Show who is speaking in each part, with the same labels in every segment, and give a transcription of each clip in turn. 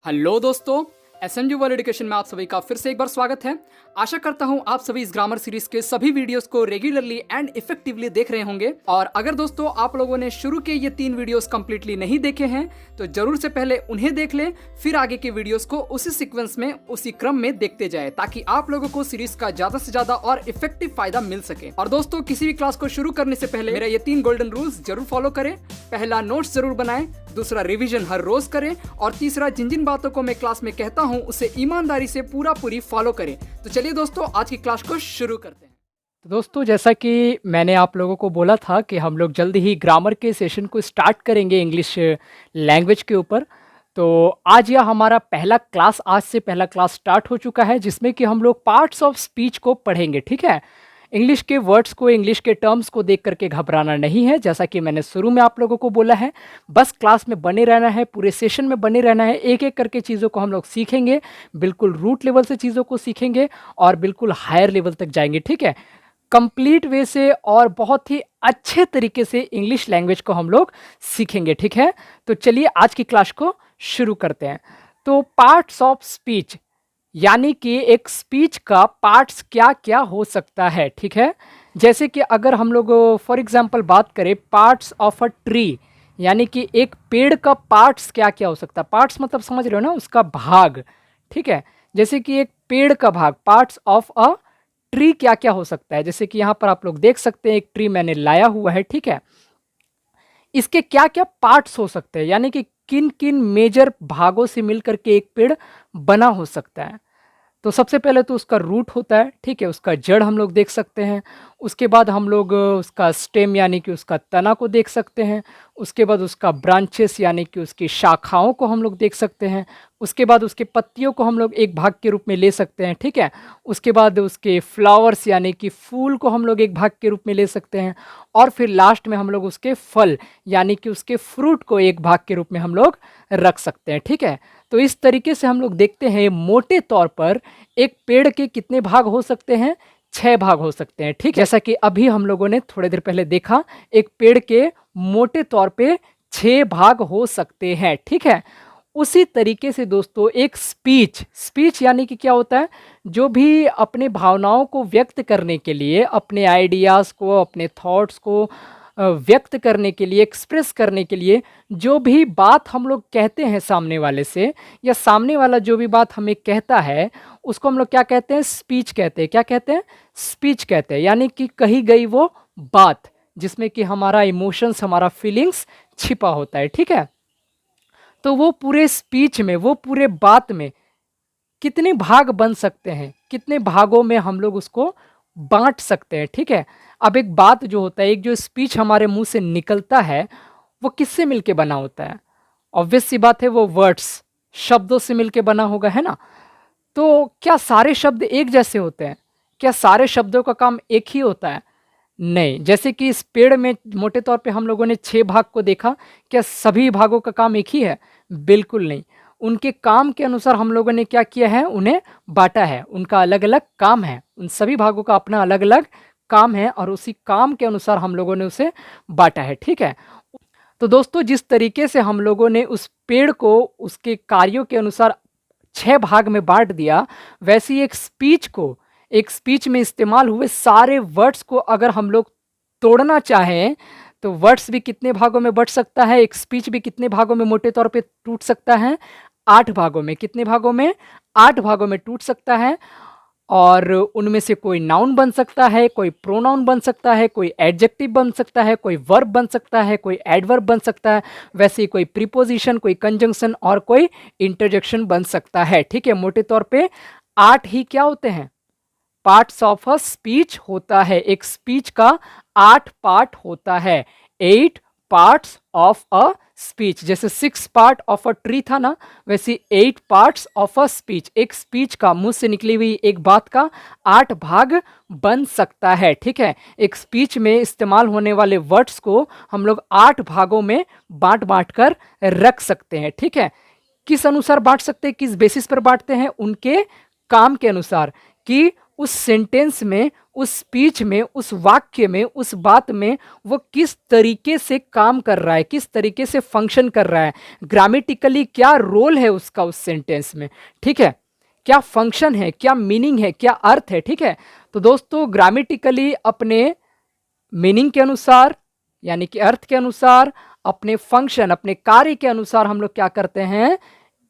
Speaker 1: Hello दोस्तों, SMG world education में आप सभी का फिर से एक बार स्वागत है। आशा करता हूं आप सभी इस ग्रामर सीरीज के सभी वीडियोस को रेगुलरली एंड इफेक्टिवली देख रहे होंगे। और अगर दोस्तों आप लोगों ने शुरू के ये 3 वीडियोस कंप्लीटली नहीं देखे हैं तो जरूर से पहले उन्हें देख लें, फिर आगे के वीडियोस को उसी सीक्वेंस में उसी क्रम में देखते जाए ताकि आप लोगों को सीरीज का ज्यादा से ज्यादा और इफेक्टिव फायदा मिल सके। और दोस्तों किसी भी क्लास को शुरू करने से पहले मेरा ये 3 गोल्डन रूल्स जरूर फॉलो करें। पहला, नोट्स जरूर बनाएं। दूसरा, रिवीजन हर रोज करें। और तीसरा, जिन जिन बातों को मैं क्लास में कहता हूं उसे ईमानदारी से पूरी फॉलो करें। तो चलिए दोस्तों आज की क्लास को शुरू करते हैं।
Speaker 2: तो दोस्तों जैसा कि मैंने आप लोगों को बोला था कि हम लोग जल्दी ही ग्रामर के सेशन को स्टार्ट करेंगे इंग्लिश लैंग्वेज के ऊपर। तो आज यह हमारा आज से पहला क्लास स्टार्ट हो चुका है जिसमें कि हम लोग पार्ट्स ऑफ स्पीच को पढ़ेंगे। ठीक है, इंग्लिश के वर्ड्स को, इंग्लिश के टर्म्स को देख करके घबराना नहीं है। जैसा कि मैंने शुरू में आप लोगों को बोला है, बस क्लास में बने रहना है, पूरे सेशन में बने रहना है। एक एक करके चीज़ों को हम लोग सीखेंगे, बिल्कुल रूट लेवल से चीज़ों को सीखेंगे और बिल्कुल हायर लेवल तक जाएंगे। ठीक है, कंप्लीट वे से और बहुत ही अच्छे तरीके से इंग्लिश लैंग्वेज को हम लोग सीखेंगे। ठीक है, तो चलिए आज की क्लास को शुरू करते हैं। तो पार्ट्स ऑफ स्पीच यानी कि एक स्पीच का पार्ट्स क्या क्या हो सकता है। ठीक है, जैसे कि अगर हम लोग फॉर एग्जांपल बात करें पार्ट्स ऑफ अ ट्री, यानी कि एक पेड़ का पार्ट्स क्या क्या हो सकता है। पार्ट्स मतलब समझ रहे हो ना, उसका भाग। ठीक है, जैसे कि एक पेड़ का भाग, पार्ट्स ऑफ अ ट्री क्या क्या हो सकता है। जैसे कि यहाँ पर आप लोग देख सकते हैं एक ट्री मैंने लाया हुआ है। ठीक है, इसके क्या क्या पार्ट्स हो सकते हैं, यानी कि किन किन मेजर भागों से मिलकर के एक पेड़ बना हो सकता है। तो सबसे पहले तो उसका रूट होता है। ठीक है, उसका जड़ हम लोग देख सकते हैं। उसके बाद हम लोग उसका स्टेम यानी कि उसका तना को देख सकते हैं। उसके बाद उसका ब्रांचेस यानी कि उसकी शाखाओं को हम लोग देख सकते हैं। उसके बाद उसके पत्तियों को हम लोग एक भाग के रूप में ले सकते हैं। ठीक है, उसके बाद उसके फ्लावर्स यानी कि फूल को हम लोग एक भाग के रूप में ले सकते हैं। और फिर लास्ट में हम लोग उसके फल यानी कि उसके फ्रूट को एक भाग के रूप में हम लोग रख सकते हैं। ठीक है, तो इस तरीके से हम लोग देखते हैं मोटे तौर पर एक पेड़ के कितने भाग हो सकते हैं, 6 भाग हो सकते हैं। ठीक है, जैसा कि अभी हम लोगों ने थोड़ी देर पहले देखा, एक पेड़ के मोटे तौर पे 6 भाग हो सकते हैं। ठीक है, उसी तरीके से दोस्तों एक स्पीच यानी कि क्या होता है, जो भी अपने भावनाओं को व्यक्त करने के लिए, अपने आइडियाज़ को, अपने थॉट्स को व्यक्त करने के लिए, एक्सप्रेस करने के लिए जो भी बात हम लोग कहते हैं सामने वाले से, या सामने वाला जो भी बात हमें कहता है उसको हम लोग क्या कहते हैं, स्पीच कहते हैं। क्या कहते हैं, स्पीच कहते हैं। यानी कि कही गई वो बात जिसमें कि हमारा इमोशंस, हमारा फीलिंग्स छिपा होता है। ठीक है, तो वो पूरे स्पीच में, वो पूरे बात में कितने भाग बन सकते हैं, कितने भागों में हम लोग उसको बांट सकते हैं। ठीक है, अब एक बात जो होता है, एक जो स्पीच हमारे मुंह से निकलता है वो किससे मिलके बना होता है। ऑब्वियस सी बात है, वो वर्ड्स, शब्दों से मिलके बना होगा, है ना। तो क्या सारे शब्द एक जैसे होते हैं? क्या सारे शब्दों का काम एक ही होता है? नहीं। जैसे कि इस पेड़ में मोटे तौर पे हम लोगों ने 6 भाग को देखा, क्या सभी भागों का काम एक ही है? बिल्कुल नहीं। उनके काम के अनुसार हम लोगों ने क्या किया है, उन्हें बांटा है। उनका अलग अलग काम है, उन सभी भागों का अपना अलग अलग काम है और उसी काम के अनुसार हम लोगों ने उसे बांटा है। ठीक है, तो दोस्तों जिस तरीके से हम लोगों ने उस पेड़ को उसके कार्यों के अनुसार 6 भाग में बांट दिया, वैसे ही एक स्पीच में इस्तेमाल हुए सारे वर्ड्स को अगर हम लोग तोड़ना चाहें तो वर्ड्स भी कितने भागों में बट सकता है, एक स्पीच भी कितने भागों में मोटे तौर पे टूट सकता है, 8 भागों में। कितने भागों में? 8 भागों में टूट सकता है। और उनमें से कोई नाउन बन सकता है, कोई प्रोनाउन बन सकता है, कोई एडजेक्टिव बन सकता है, कोई वर्ब बन सकता है, कोई एडवर्ब बन सकता है, वैसे ही कोई प्रीपोजिशन, कोई कंजंक्शन और कोई इंटरजेक्शन बन सकता है। ठीक है, मोटे तौर पे 8 ही क्या होते हैं, पार्ट्स ऑफ अ स्पीच होता है। एक स्पीच का 8 पार्ट होता है, 8 पार्ट्स ऑफ अ स्पीच। जैसे 6 पार्ट ऑफ अ ट्री था ना, वैसे 8 पार्ट्स ऑफ अ स्पीच। एक स्पीच का, मुंह से निकली हुई एक बात का 8 भाग बन सकता है। ठीक है, एक स्पीच में इस्तेमाल होने वाले वर्ड्स को हम लोग 8 भागों में बांट बांट कर रख सकते हैं। ठीक है, किस अनुसार बांट सकते हैं, किस बेसिस पर बांटते हैं, उनके काम के अनुसार, कि उस सेंटेंस में, उस स्पीच में, उस वाक्य में, उस बात में वो किस तरीके से काम कर रहा है, किस तरीके से फंक्शन कर रहा है, ग्रामेटिकली क्या रोल है उसका उस सेंटेंस में, ठीक है, क्या फंक्शन है, क्या मीनिंग है, क्या अर्थ है, ठीक है। तो दोस्तों ग्रामेटिकली अपने मीनिंग के अनुसार यानी कि अर्थ के अनुसार, अपने फंक्शन, अपने कार्य के अनुसार हम लोग क्या करते हैं,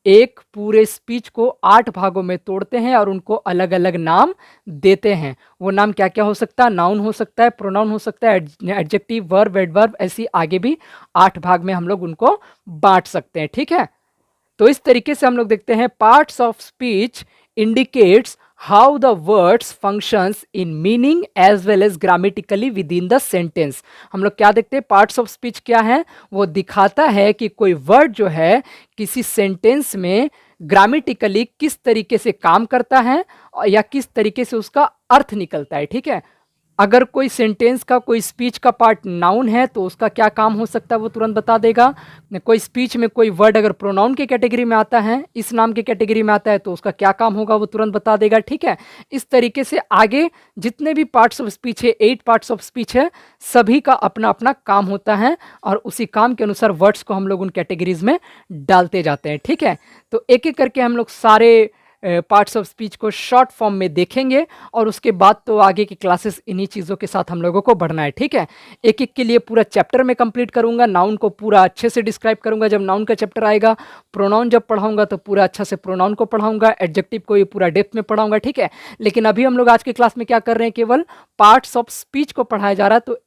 Speaker 2: एक पूरे स्पीच को 8 भागों में तोड़ते हैं और उनको अलग अलग नाम देते हैं। वो नाम क्या क्या हो सकता है, नाउन हो सकता है, प्रोनाउन हो सकता है, एडजेक्टिव, वर्ब, एडवर्ब, ऐसी आगे भी 8 भाग में हम लोग उनको बांट सकते हैं, ठीक है। तो इस तरीके से हम लोग देखते हैं parts of speech indicates how the words functions in meaning as well as grammatically within the sentence. हम लोग क्या देखते हैं, पार्ट्स ऑफ स्पीच क्या है, वो दिखाता है कि कोई वर्ड जो है किसी सेंटेंस में ग्रामेटिकली किस तरीके से काम करता है या किस तरीके से उसका अर्थ निकलता है, ठीक है। अगर कोई सेंटेंस का, कोई स्पीच का पार्ट नाउन है तो उसका क्या काम हो सकता है वो तुरंत बता देगा। कोई स्पीच में कोई वर्ड अगर प्रोनाउन के कैटेगरी में आता है, इस नाम के कैटेगरी में आता है, तो उसका क्या काम होगा वो तुरंत बता देगा, ठीक है। इस तरीके से आगे जितने भी पार्ट्स ऑफ स्पीच है, 8 पार्ट्स ऑफ स्पीच है, सभी का अपना अपना काम होता है और उसी काम के अनुसार वर्ड्स को हम लोग उन कैटेगरीज में डालते जाते हैं, ठीक है। तो एक एक करके हम लोग सारे पार्ट्स ऑफ स्पीच को शॉर्ट फॉर्म में देखेंगे और उसके बाद तो आगे की क्लासेस इन्हीं चीज़ों के साथ हम लोगों को बढ़ना है, ठीक है। एक एक के लिए पूरा चैप्टर में कंप्लीट करूंगा, नाउन को पूरा अच्छे से डिस्क्राइब करूंगा जब नाउन का चैप्टर आएगा, प्रोनाउन जब पढ़ाऊंगा तो पूरा अच्छा से प्रोनाउन को पढ़ाऊंगा, एडजेक्टिव को ये पूरा डेप्थ में पढ़ाऊंगा, ठीक है। लेकिन अभी हम लोग आज की क्लास में क्या कर रहे हैं, केवल पार्ट्स ऑफ स्पीच को पढ़ाया जा रहा है, तो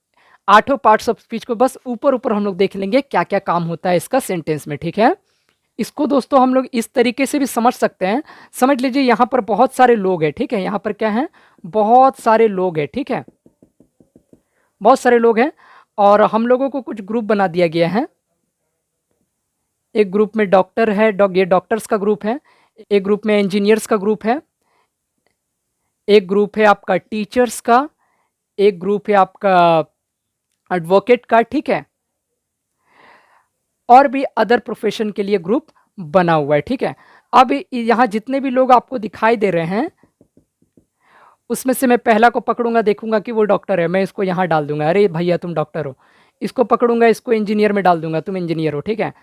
Speaker 2: 8 पार्ट्स ऑफ स्पीच को बस ऊपर ऊपर हम लोग देख लेंगे क्या क्या काम होता है इसका सेंटेंस में, ठीक है। इसको दोस्तों हम लोग इस तरीके से भी समझ सकते हैं, समझ लीजिए यहाँ पर बहुत सारे लोग हैं, ठीक है, यहाँ पर क्या है, बहुत सारे लोग हैं, ठीक है, बहुत सारे लोग हैं और हम लोगों को कुछ ग्रुप बना दिया गया है। एक ग्रुप में डॉक्टर है, ये डॉक्टर्स का ग्रुप है, एक ग्रुप में इंजीनियर्स का ग्रुप है, एक ग्रुप है आपका टीचर्स का, एक ग्रुप है आपका एडवोकेट का, ठीक है, और भी अदर प्रोफेशन के लिए ग्रुप बना हुआ है, ठीक है। अब यहाँ जितने भी लोग आपको दिखाई दे रहे हैं उसमें से मैं पहला को पकड़ूंगा, देखूंगा कि वो डॉक्टर है, मैं इसको यहाँ डाल दूंगा, अरे भैया तुम डॉक्टर हो। इसको पकड़ूंगा, इसको इंजीनियर में डाल दूंगा, तुम इंजीनियर हो, ठीक है।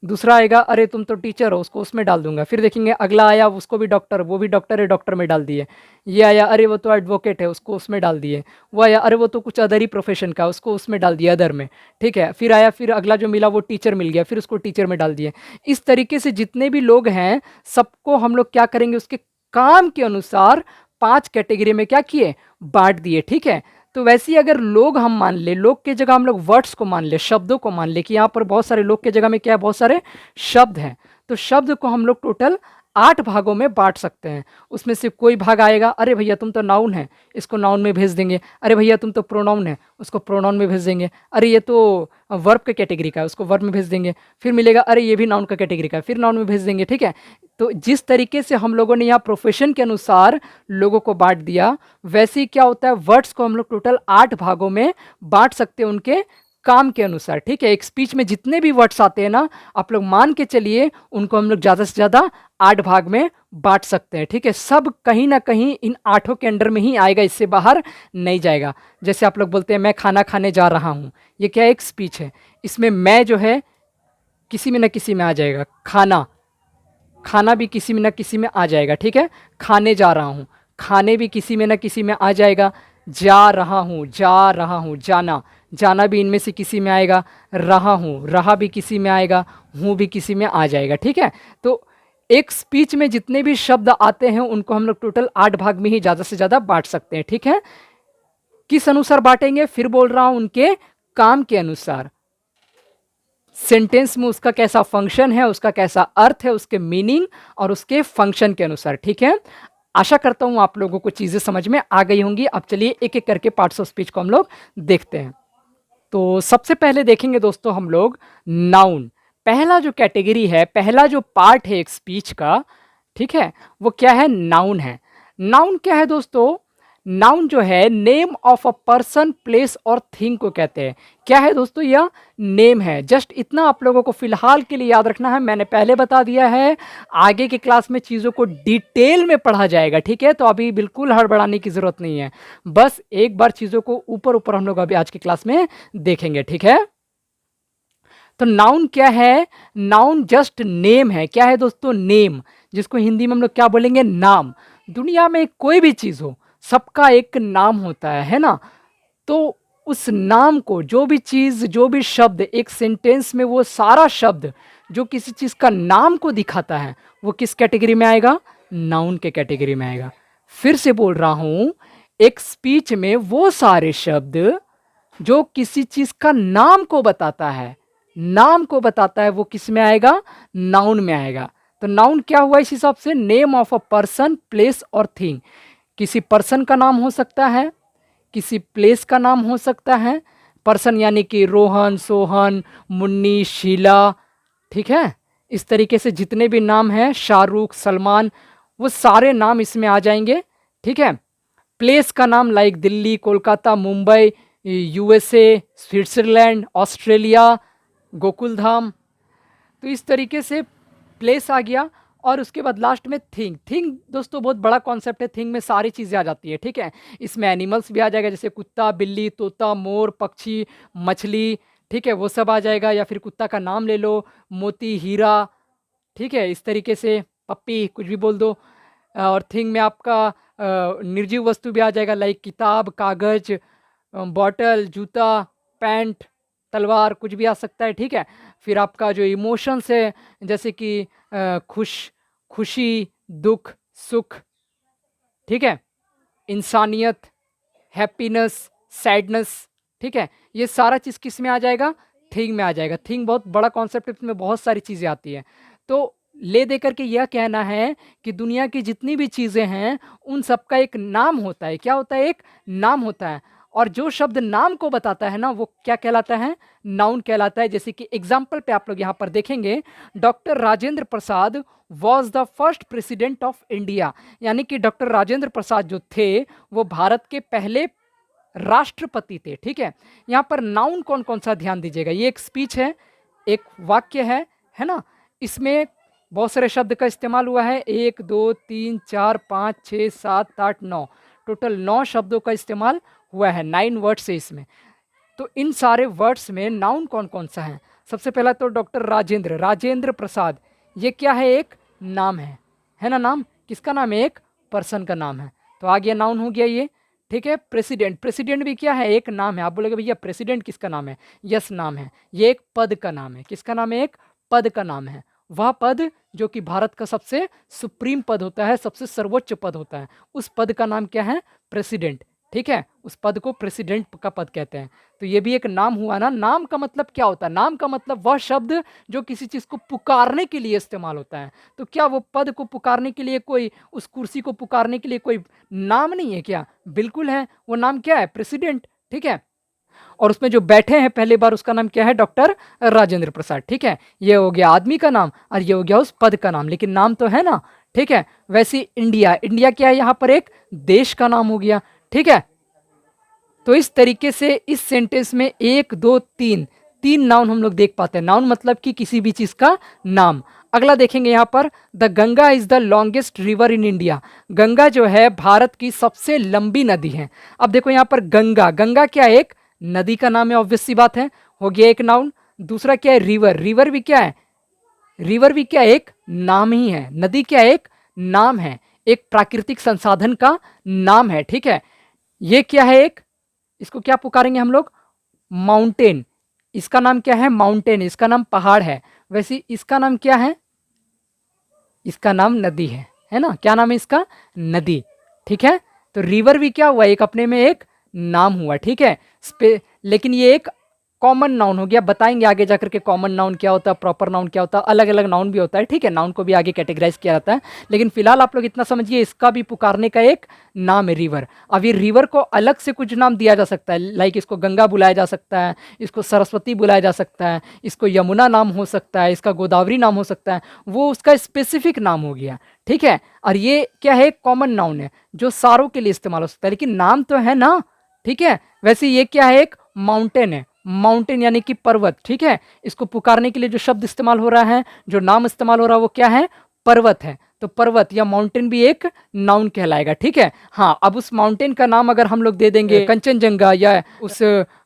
Speaker 2: दूसरा आएगा, अरे तुम तो टीचर हो, उसको उसमें डाल दूंगा। फिर देखेंगे अगला आया, उसको भी डॉक्टर, वो भी डॉक्टर है, डॉक्टर में डाल दिए। ये आया, अरे वो तो एडवोकेट है, उसको उसमें डाल दिए। वो आया, अरे वो तो कुछ अदर ही प्रोफेशन का, उसको उसमें डाल दिया, अदर में, ठीक है। फिर आया, फिर अगला जो मिला वो टीचर मिल गया, फिर उसको टीचर में डाल दिए। इस तरीके से जितने भी लोग हैं सबको हम लोग क्या करेंगे, उसके काम के अनुसार 5 कैटेगरी में क्या किए, बांट दिए, ठीक है। तो वैसे ही अगर लोग हम मान ले, लोग की जगह हम लोग वर्ड्स को मान ले, शब्दों को मान ले कि यहाँ पर बहुत सारे लोग की जगह में क्या है, बहुत सारे शब्द हैं, तो शब्द को हम लोग टोटल 8 भागों में बांट सकते हैं। उसमें से कोई भाग आएगा, अरे भैया तुम तो नाउन है, इसको नाउन में भेज देंगे। अरे भैया तुम तो प्रोनाउन है, उसको प्रोनाउन में भेज देंगे। अरे ये तो वर्ब के कैटेगरी का है, उसको वर्ब में भेज देंगे। फिर मिलेगा, अरे ये भी नाउन का कैटेगरी का है, फिर नाउन में भेज देंगे, ठीक है। तो जिस तरीके से हम लोगों ने यहाँ प्रोफेशन के अनुसार लोगों को बांट दिया, वैसे ही क्या होता है, वर्ड्स को हम लोग टोटल 8 भागों में बांट सकते हैं उनके काम के अनुसार, ठीक है। एक स्पीच में जितने भी वर्ड्स आते हैं ना, आप लोग मान के चलिए उनको हम लोग ज़्यादा से ज़्यादा 8 भाग में बांट सकते हैं, ठीक है। सब कहीं ना कहीं इन 8 के अंडर में ही आएगा, इससे बाहर नहीं जाएगा। जैसे आप लोग बोलते हैं मैं खाना खाने जा रहा हूँ, ये क्या एक स्पीच है, इसमें मैं जो है किसी में ना किसी में आ जाएगा, खाना भी किसी में ना किसी में आ जाएगा, ठीक है। खाने जा रहा हूँ, खाने भी किसी में ना किसी में आ जाएगा। जा रहा हूँ, जाना भी इनमें से किसी में आएगा। रहा भी किसी में आएगा, हूँ भी किसी में आ जाएगा, ठीक है। तो एक स्पीच में जितने भी शब्द आते हैं उनको हम लोग टोटल 8 भाग में ही ज़्यादा से ज़्यादा बांट सकते हैं, ठीक है। किस अनुसार बांटेंगे, फिर बोल रहा हूँ, उनके काम के अनुसार। सेंटेंस में उसका कैसा फंक्शन है, उसका कैसा अर्थ है, उसके मीनिंग और उसके फंक्शन के अनुसार, ठीक है। आशा करता हूं आप लोगों को चीजें समझ में आ गई होंगी। अब चलिए एक एक करके पार्ट्स ऑफ स्पीच को हम लोग देखते हैं। तो सबसे पहले देखेंगे दोस्तों हम लोग नाउन। पहला जो कैटेगरी है, पहला जो पार्ट है एक स्पीच का, ठीक है, वो क्या है, नाउन है। नाउन क्या है दोस्तों, नाउन जो है name of a person, place और थिंग को कहते हैं। क्या है दोस्तों? यह नेम है। जस्ट इतना आप लोगों को फिलहाल के लिए याद रखना है, मैंने पहले बता दिया है, आगे की क्लास में चीज़ों को डिटेल में पढ़ा जाएगा, ठीक है? तो अभी बिल्कुल हड़बड़ाने की ज़रूरत नहीं है, बस एक बार चीज़ों को ऊपर ऊपर हम लोग अभी आज की क्लास में देखेंगे, ठीक है? तो नाउन क्या है? नाउन जस्ट नेम है। क्या है दोस्तों? नेम, जिसको हिंदी में हम लोग क्या बोलेंगे? नाम। दुनिया में कोई भी चीज़ हो, सबका एक नाम होता है ना? तो उस नाम को, जो भी चीज़, जो भी शब्द एक सेंटेंस में, वो सारा शब्द जो किसी चीज़ का नाम को दिखाता है, वो किस कैटेगरी में आएगा? नाउन के कैटेगरी में आएगा। फिर से बोल रहा हूँ, एक स्पीच में वो सारे शब्द जो किसी चीज़ का नाम को बताता है, नाम को बताता है, वो किस में आएगा? नाउन में आएगा। तो नाउन क्या हुआ इस हिसाब से? Name of a person, place और थिंग। किसी पर्सन का नाम हो सकता है, किसी प्लेस का नाम हो सकता है। पर्सन यानी कि रोहन, सोहन, मुन्नी, शीला, ठीक है? इस तरीके से जितने भी नाम हैं, शाहरुख, सलमान, वो सारे नाम इसमें आ जाएंगे, ठीक है? प्लेस का नाम like Delhi, Kolkata, Mumbai, USA, Switzerland, Australia, Gokuldham. तो इस तरीके से प्लेस आ गया। और उसके बाद लास्ट में थिंग। थिंग दोस्तों बहुत बड़ा कॉन्सेप्ट है, थिंग में सारी चीज़ें आ जाती है, ठीक है? इसमें एनिमल्स भी आ जाएगा, जैसे कुत्ता, बिल्ली, तोता, मोर, पक्षी, मछली, ठीक है? वो सब आ जाएगा। या फिर कुत्ता का नाम ले लो, मोती, हीरा, ठीक है? इस तरीके से पप्पी, कुछ भी बोल दो। और थिंग में आपका निर्जीव वस्तु भी आ जाएगा, लाइक किताब, कागज, बॉटल, जूता, पैंट, तलवार, कुछ भी आ सकता है, ठीक है? फिर आपका जो इमोशंस है, जैसे कि खुशी, दुख, सुख, ठीक है? इंसानियत, हैप्पीनेस, सैडनेस, ठीक है? ये सारा चीज़ किस में आ जाएगा? थिंग में आ जाएगा। थिंग बहुत बड़ा कॉन्सेप्ट है, इसमें बहुत सारी चीज़ें आती हैं। तो ले दे करके यह कहना है कि दुनिया की जितनी भी चीज़ें हैं, उन सब का एक नाम होता है। क्या होता है? एक नाम होता है। और जो शब्द नाम को बताता है ना, वो क्या कहलाता है? नाउन कहलाता है। जैसे कि एग्जाम्पल पे आप लोग यहाँ पर देखेंगे, doctor Rajendra Prasad was the first president of India. यानी कि डॉक्टर राजेंद्र प्रसाद जो थे, वो भारत के पहले राष्ट्रपति थे, ठीक है? यहाँ पर नाउन कौन कौन सा ध्यान दीजिएगा। ये एक स्पीच है, एक वाक्य है ना? इसमें बहुत सारे शब्द का इस्तेमाल हुआ है। 1 2 3 4 5 6 7 8 9, टोटल 9 शब्दों का इस्तेमाल हुआ है, 9 वर्ड्स है इसमें। तो इन सारे वर्ड्स में नाउन कौन कौन सा है? सबसे पहला तो डॉक्टर राजेंद्र प्रसाद, ये क्या है? एक नाम है ना? नाम किसका नाम है? एक पर्सन का नाम है। तो आ गया, नाउन हो गया ये, ठीक है? प्रेसिडेंट भी क्या है? एक नाम है। आप बोलेगे भैया प्रेसिडेंट किसका नाम है? यस, नाम है। ये एक पद का नाम है। किसका नाम है? एक पद का नाम है। वह पद जो कि भारत का सबसे सुप्रीम पद होता है, सबसे सर्वोच्च पद होता है, उस पद का नाम क्या है? प्रेसिडेंट, ठीक है? उस पद को प्रेसिडेंट का पद कहते हैं। तो ये भी एक नाम हुआ ना। नाम का मतलब क्या होता है? नाम का मतलब वह शब्द जो किसी चीज़ को पुकारने के लिए इस्तेमाल होता है। तो क्या वो पद को पुकारने के लिए, कोई उस कुर्सी को पुकारने के लिए कोई नाम नहीं है क्या? बिल्कुल है। वो नाम क्या है? प्रेसिडेंट, ठीक है? और उसमें जो बैठे हैं पहली बार, उसका नाम क्या है? डॉक्टर राजेंद्र प्रसाद, ठीक है? ये हो गया आदमी का नाम और ये हो गया उस पद का नाम, लेकिन नाम तो है ना, ठीक है? वैसे इंडिया क्या है? यहाँ पर एक देश का नाम हो गया, ठीक है? तो इस तरीके से इस सेंटेंस में 1 2 3 नाउन हम लोग देख पाते हैं। नाउन मतलब कि किसी भी चीज़ का नाम। अगला देखेंगे यहाँ पर, the Ganga is the longest river in India. Ganga जो है भारत की सबसे लंबी नदी है। अब देखो यहाँ पर गंगा क्या है? एक नदी का नाम है, ऑब्वियस सी बात है, हो गया एक नाउन। दूसरा क्या है? रिवर भी क्या है? रिवर भी क्या? एक नाम ही है। नदी क्या है? एक नाम है, एक प्राकृतिक संसाधन का नाम है, ठीक है? ये क्या है? एक, इसको क्या पुकारेंगे हम लोग? माउंटेन। इसका नाम क्या है? माउंटेन। इसका नाम पहाड़ है। वैसे इसका नाम क्या है? इसका नाम नदी है ना? क्या नाम है इसका? नदी, ठीक है? तो रिवर भी क्या हुआ? एक अपने में एक नाम हुआ, ठीक है? लेकिन ये एक कॉमन नाउन हो गया। बताएंगे आगे जाकर के कॉमन नाउन क्या होता है, प्रॉपर नाउन क्या होता है, अलग अलग नाउन भी होता है, ठीक है। नाउन को भी आगे कैटेगराइज किया जाता है, लेकिन फिलहाल आप लोग इतना समझिए, इसका भी पुकारने का एक नाम है रिवर। अब ये रिवर को अलग से कुछ नाम दिया जा सकता है, लाइक इसको गंगा बुलाया जा सकता है, इसको सरस्वती बुलाया जा सकता है, इसको यमुना नाम हो सकता है, इसका गोदावरी नाम हो सकता है, वो उसका स्पेसिफिक नाम हो गया, ठीक है। और ये क्या है, कॉमन नाउन है जो सारों के लिए इस्तेमाल हो सकता है, लेकिन नाम तो है ना, ठीक है। वैसे ये क्या है, एक माउंटेन है, माउंटेन यानी कि पर्वत, ठीक है। इसको पुकारने के लिए जो शब्द इस्तेमाल हो रहा है, जो नाम इस्तेमाल हो रहा है, वो क्या है, पर्वत है। तो पर्वत या माउंटेन भी एक नाउन कहलाएगा, ठीक है। हाँ, अब उस माउंटेन का नाम अगर हम लोग दे देंगे कंचनजंगा, या उस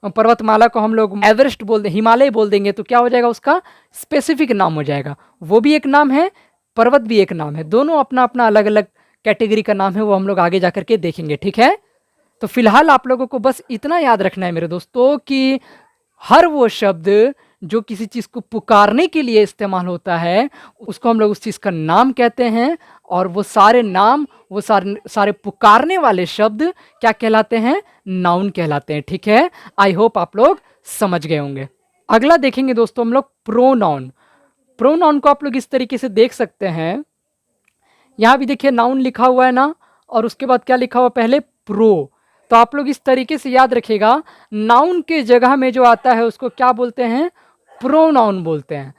Speaker 2: पर्वतमाला को हम लोग एवरेस्ट बोल दें, हिमालय बोल देंगे, तो क्या हो जाएगा, उसका स्पेसिफिक नाम हो जाएगा। वो भी एक नाम है, पर्वत भी एक नाम है, दोनों अपना अपना अलग अलग कैटेगरी का नाम है, वो हम लोग आगे जाकर के देखेंगे, ठीक है। तो फिलहाल आप लोगों को बस इतना याद रखना है मेरे दोस्तों कि हर वो शब्द जो किसी चीज़ को पुकारने के लिए इस्तेमाल होता है, उसको हम लोग उस चीज़ का नाम कहते हैं, और वो सारे नाम, वो सारे पुकारने वाले शब्द क्या कहलाते हैं, नाउन कहलाते हैं, ठीक है। आई होप आप लोग समझ गए होंगे। अगला देखेंगे दोस्तों हम लोग प्रोनाउन। प्रोनाउन को आप लोग इस तरीके से देख सकते हैं, यहाँ भी देखिए नाउन लिखा हुआ है ना, और उसके बाद क्या लिखा हुआ पहले, प्रो। तो आप लोग इस तरीके से याद रखिएगा, नाउन के जगह में जो आता है उसको क्या बोलते हैं, प्रोनाउन बोलते हैं।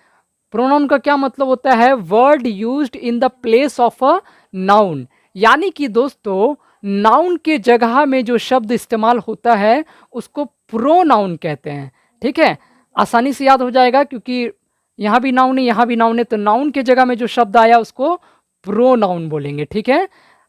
Speaker 2: प्रोनाउन का क्या मतलब होता है, word used in the place of a noun. यानी कि दोस्तों, नाउन के जगह में जो शब्द इस्तेमाल होता है उसको प्रोनाउन कहते हैं, ठीक है। आसानी से याद हो जाएगा, क्योंकि यहाँ भी नाउन है, यहाँ भी नाउन है, तो नाउन के जगह में जो शब्द आया उसको प्रोनाउन बोलेंगे, ठीक है।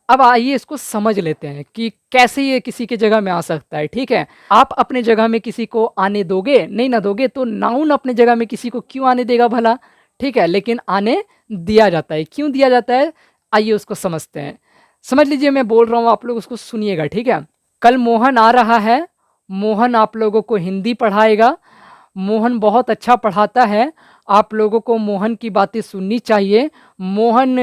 Speaker 2: अब आइए इसको समझ लेते हैं कि कैसे ये किसी के जगह में आ सकता है, ठीक है। आप अपने जगह में किसी को आने दोगे, नहीं ना दोगे, तो नाउन अपने जगह में किसी को क्यों आने देगा भला, ठीक है। लेकिन आने दिया जाता है, क्यों दिया जाता है, आइए उसको समझते हैं। समझ लीजिए, मैं बोल रहा हूँ, आप लोग उसको सुनिएगा, ठीक है। कल मोहन आ रहा है, मोहन आप लोगों को हिंदी पढ़ाएगा। मोहन बहुत अच्छा पढ़ाता है, आप लोगों को मोहन की बातें सुननी चाहिए। मोहन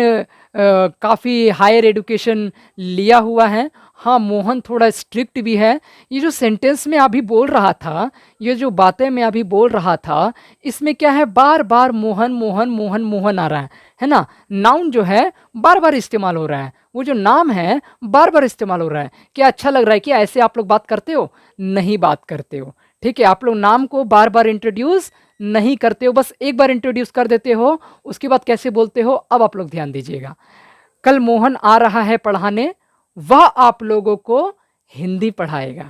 Speaker 2: काफ़ी हायर एजुकेशन लिया हुआ है। हाँ, मोहन थोड़ा स्ट्रिक्ट भी है। ये जो सेंटेंस में अभी बोल रहा था, ये जो बातें मैं अभी बोल रहा था, इसमें क्या है, बार बार मोहन मोहन मोहन मोहन आ रहा है ना। नाउन जो है बार बार इस्तेमाल हो रहा है, वो जो नाम है बार बार इस्तेमाल हो रहा है। क्या अच्छा लग रहा है, क्या ऐसे आप लोग बात करते हो, नहीं बात करते हो, ठीक है। आप लोग नाम को बार बार इंट्रोड्यूस नहीं करते हो, बस एक बार इंट्रोड्यूस कर देते हो, उसके बाद कैसे बोलते हो, अब आप लोग ध्यान दीजिएगा। कल मोहन आ रहा है पढ़ाने, वह आप लोगों को हिंदी पढ़ाएगा।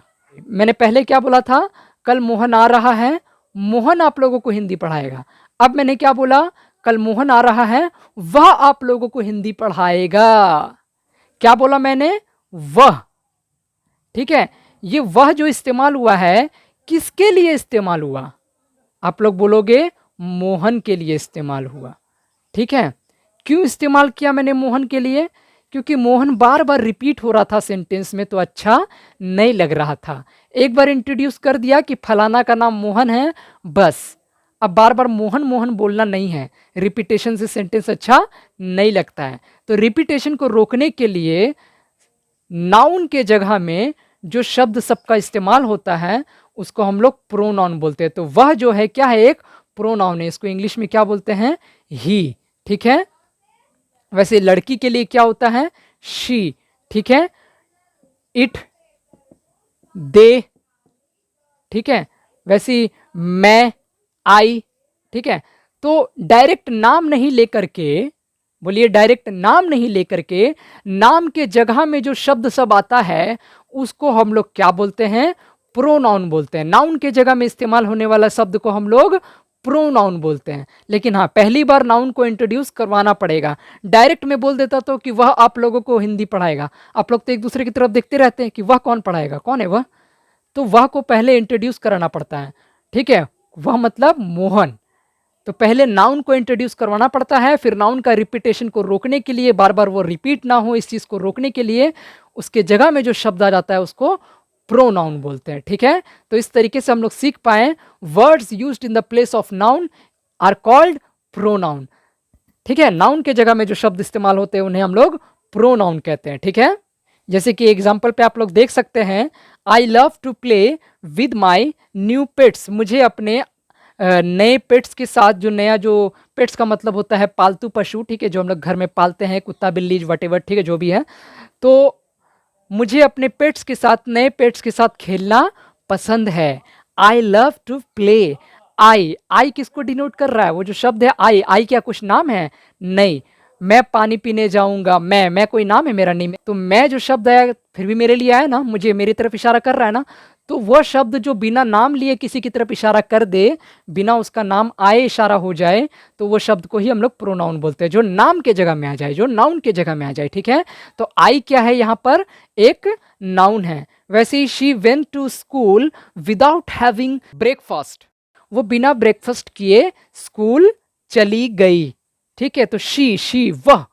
Speaker 2: मैंने पहले क्या बोला था, कल मोहन आ रहा है, मोहन आप लोगों को हिंदी पढ़ाएगा। अब मैंने क्या बोला, कल मोहन आ रहा है, वह आप लोगों को हिंदी पढ़ाएगा। क्या बोला मैंने, वह, ठीक है। ये वह जो इस्तेमाल हुआ है, किसके लिए इस्तेमाल हुआ, आप लोग बोलोगे मोहन के लिए इस्तेमाल हुआ, ठीक है। क्यों इस्तेमाल किया मैंने मोहन के लिए, क्योंकि मोहन बार बार रिपीट हो रहा था सेंटेंस में, तो अच्छा नहीं लग रहा था। एक बार इंट्रोड्यूस कर दिया कि फलाना का नाम मोहन है, बस अब बार बार मोहन मोहन बोलना नहीं है, रिपीटेशन से सेंटेंस अच्छा नहीं लगता है। तो रिपीटेशन को रोकने के लिए नाउन के जगह में जो शब्द सबका इस्तेमाल होता है उसको हम लोग प्रोनाउन बोलते हैं। तो वह जो है क्या है, एक प्रोनाउन है। इसको इंग्लिश में क्या बोलते हैं, ही, ठीक है। वैसे लड़की के लिए क्या होता है, शी, ठीक है। इट, दे, ठीक है। वैसे मैं, आई, ठीक है। तो डायरेक्ट नाम नहीं लेकर के, बोलिए, डायरेक्ट नाम नहीं लेकर के, नाम के जगह में जो शब्द सब आता है उसको हम लोग क्या बोलते हैं, प्रोनाउन बोलते हैं। नाउन के जगह में इस्तेमाल होने वाला शब्द को हम लोग प्रोनाउन बोलते हैं। लेकिन हाँ, पहली बार नाउन को इंट्रोड्यूस करवाना पड़ेगा। डायरेक्ट में बोल देता तो कि वह आप लोगों को हिंदी पढ़ाएगा, आप लोग तो एक दूसरे की तरफ देखते रहते हैं कि वह कौन पढ़ाएगा, कौन है वह, तो वह को पहले इंट्रोड्यूस कराना पड़ता है, ठीक है। वह मतलब मोहन, तो पहले नाउन को इंट्रोड्यूस करवाना पड़ता है, फिर नाउन का रिपीटेशन को रोकने के लिए, बार बार वो रिपीट ना हो इस चीज़ को रोकने के लिए, उसके जगह में जो शब्द आ जाता है उसको प्रोनाउन बोलते हैं, ठीक है। तो इस तरीके से हम लोग सीख पाए, words used in the place of noun are called pronoun, ठीक है। नाउन के जगह में जो शब्द इस्तेमाल होते हैं उन्हें हम लोग प्रोनाउन कहते हैं, ठीक है। जैसे कि एग्जाम्पल पे आप लोग देख सकते हैं, I love to play with my new pets. मुझे अपने नए पेट्स के साथ, जो नया जो पेट्स का मतलब होता है पालतू पशु, ठीक है, जो हम लोग घर में पालते हैं, कुत्ता बिल्ली वटेवर, ठीक है, जो भी है, तो मुझे अपने पेट्स के साथ, नए पेट्स के साथ खेलना पसंद है। I love to play. I किसको डिनोट कर रहा है? वो जो शब्द है आई क्या कुछ नाम है? नहीं। मैं पानी पीने जाऊंगा, मैं कोई नाम है मेरा? नहीं। तो मैं जो शब्द है फिर भी मेरे लिए आया ना, मुझे मेरी तरफ इशारा कर रहा है ना। तो वह शब्द जो बिना नाम लिए किसी की तरफ इशारा कर दे, बिना उसका नाम आए इशारा हो जाए, तो वो शब्द को ही हम लोग प्रोनाउन बोलते हैं, जो नाम के जगह में आ जाए, जो नाउन के जगह में आ जाए, ठीक है। तो आई क्या है यहाँ पर? एक नाउन है। वैसे ही she went to school without having breakfast. वो बिना ब्रेकफास्ट किए स्कूल चली गई, ठीक है। तो शी वह,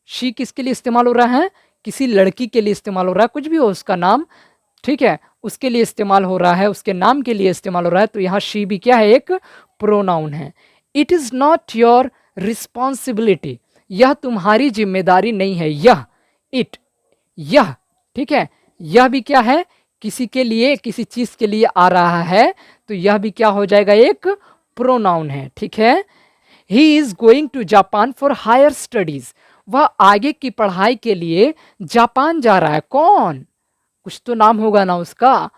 Speaker 2: शी किसके लिए इस्तेमाल हो रहा है? किसी लड़की के लिए इस्तेमाल हो रहा है, कुछ भी हो उसका नाम, ठीक है, उसके लिए इस्तेमाल हो रहा है, उसके नाम के लिए इस्तेमाल हो रहा है। तो यहाँ शी भी क्या है? एक प्रोनाउन है। It is not your responsibility. यह तुम्हारी जिम्मेदारी नहीं है। यह, ठीक है, यह भी क्या है? किसी के लिए, किसी चीज के लिए आ रहा है, तो यह भी क्या हो जाएगा? एक प्रोनाउन है, ठीक है। He is going to Japan for higher studies. वह आगे की पढ़ाई के लिए जापान जा रहा है। कौन? कुछ तो नाम होगा ना उसका,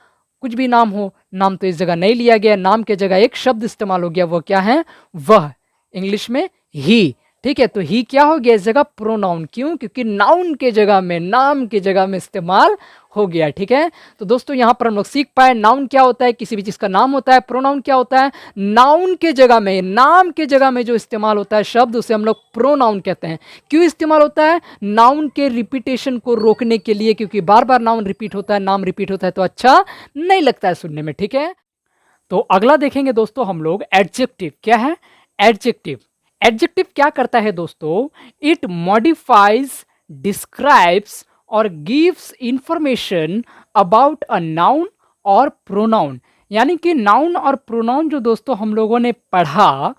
Speaker 2: कुछ भी नाम हो, नाम तो इस जगह नहीं लिया गया, नाम के जगह एक शब्द इस्तेमाल हो गया, वो क्या है? वह, इंग्लिश में ही, ठीक है। तो ही क्या हो गया इस जगह? प्रोनाउन। क्यों? क्योंकि नाउन के जगह में, नाम के जगह में इस्तेमाल हो गया, ठीक है। तो दोस्तों यहाँ पर हम लोग सीख पाए नाउन क्या होता है, किसी भी चीज का नाम होता है। प्रोनाउन क्या होता है? नाउन के जगह में, नाम के जगह में जो इस्तेमाल होता है शब्द, उसे हम लोग प्रोनाउन कहते हैं। क्यों इस्तेमाल होता है? नाउन के रिपीटेशन को रोकने के लिए, क्योंकि बार बार नाउन रिपीट होता है, नाम रिपीट होता है तो अच्छा नहीं लगता है सुनने में, ठीक है। तो अगला देखेंगे दोस्तों हम लोग एडजेक्टिव। क्या है? एडजेक्टिव। एडजेक्टिव क्या करता है दोस्तों? इट मॉडिफाइज, डिस्क्राइब्स और gives information about a noun और प्रोनाउन। यानी कि नाउन और प्रोनाउन जो दोस्तों हम लोगों ने पढ़ा,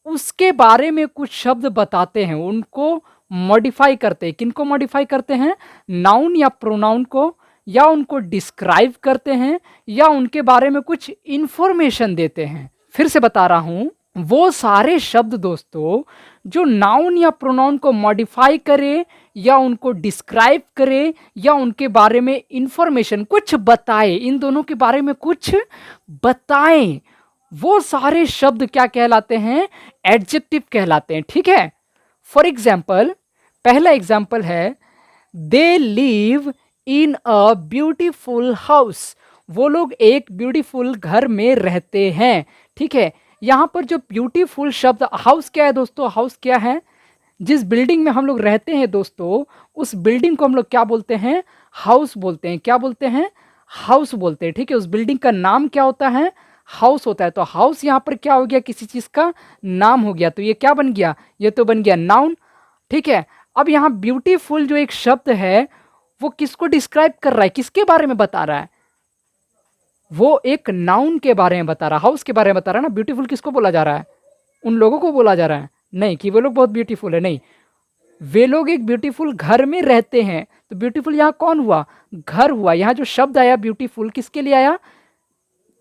Speaker 2: उसके बारे में कुछ शब्द बताते हैं, उनको मॉडिफाई करते हैं। किनको मॉडिफाई करते हैं? नाउन या प्रोनाउन को, या उनको डिस्क्राइब करते हैं, या उनके बारे में कुछ इंफॉर्मेशन देते हैं। फिर से बता रहा हूं, वो सारे शब्द दोस्तों जो नाउन या प्रोनाउन को मॉडिफाई करे, या उनको डिस्क्राइब करे, या उनके बारे में इंफॉर्मेशन कुछ बताए, इन दोनों के बारे में कुछ बताएं, वो सारे शब्द क्या कहलाते हैं? एडजेक्टिव कहलाते हैं, ठीक है। फॉर एग्जाम्पल, पहला एग्जाम्पल है, they live in a beautiful house. वो लोग एक ब्यूटीफुल घर में रहते हैं, ठीक है। यहाँ पर जो ब्यूटीफुल शब्द, हाउस क्या है दोस्तों? हाउस क्या है? जिस बिल्डिंग में हम लोग रहते हैं दोस्तों, उस बिल्डिंग को हम लोग क्या बोलते हैं? हाउस बोलते हैं। क्या बोलते हैं? हाउस बोलते हैं, ठीक है। उस बिल्डिंग का नाम क्या होता है? हाउस होता है। तो हाउस यहाँ पर क्या हो गया? किसी चीज का नाम हो गया, तो ये क्या बन गया? ये तो बन गया नाउन, ठीक है। अब यहाँ ब्यूटीफुल जो एक शब्द है, वो किसको डिस्क्राइब कर रहा है? किसके बारे में बता रहा है? वो एक नाउन के बारे में बता रहा है, हाउस के बारे में बता रहा है ना। ब्यूटीफुल किसको बोला जा रहा है? उन लोगों को बोला जा रहा है, नहीं कि वो लोग बहुत ब्यूटीफुल है, नहीं। वे लोग एक ब्यूटीफुल घर में रहते हैं। तो ब्यूटीफुल यहाँ कौन हुआ? घर हुआ। यहाँ जो शब्द आया ब्यूटीफुल, किसके लिए आया?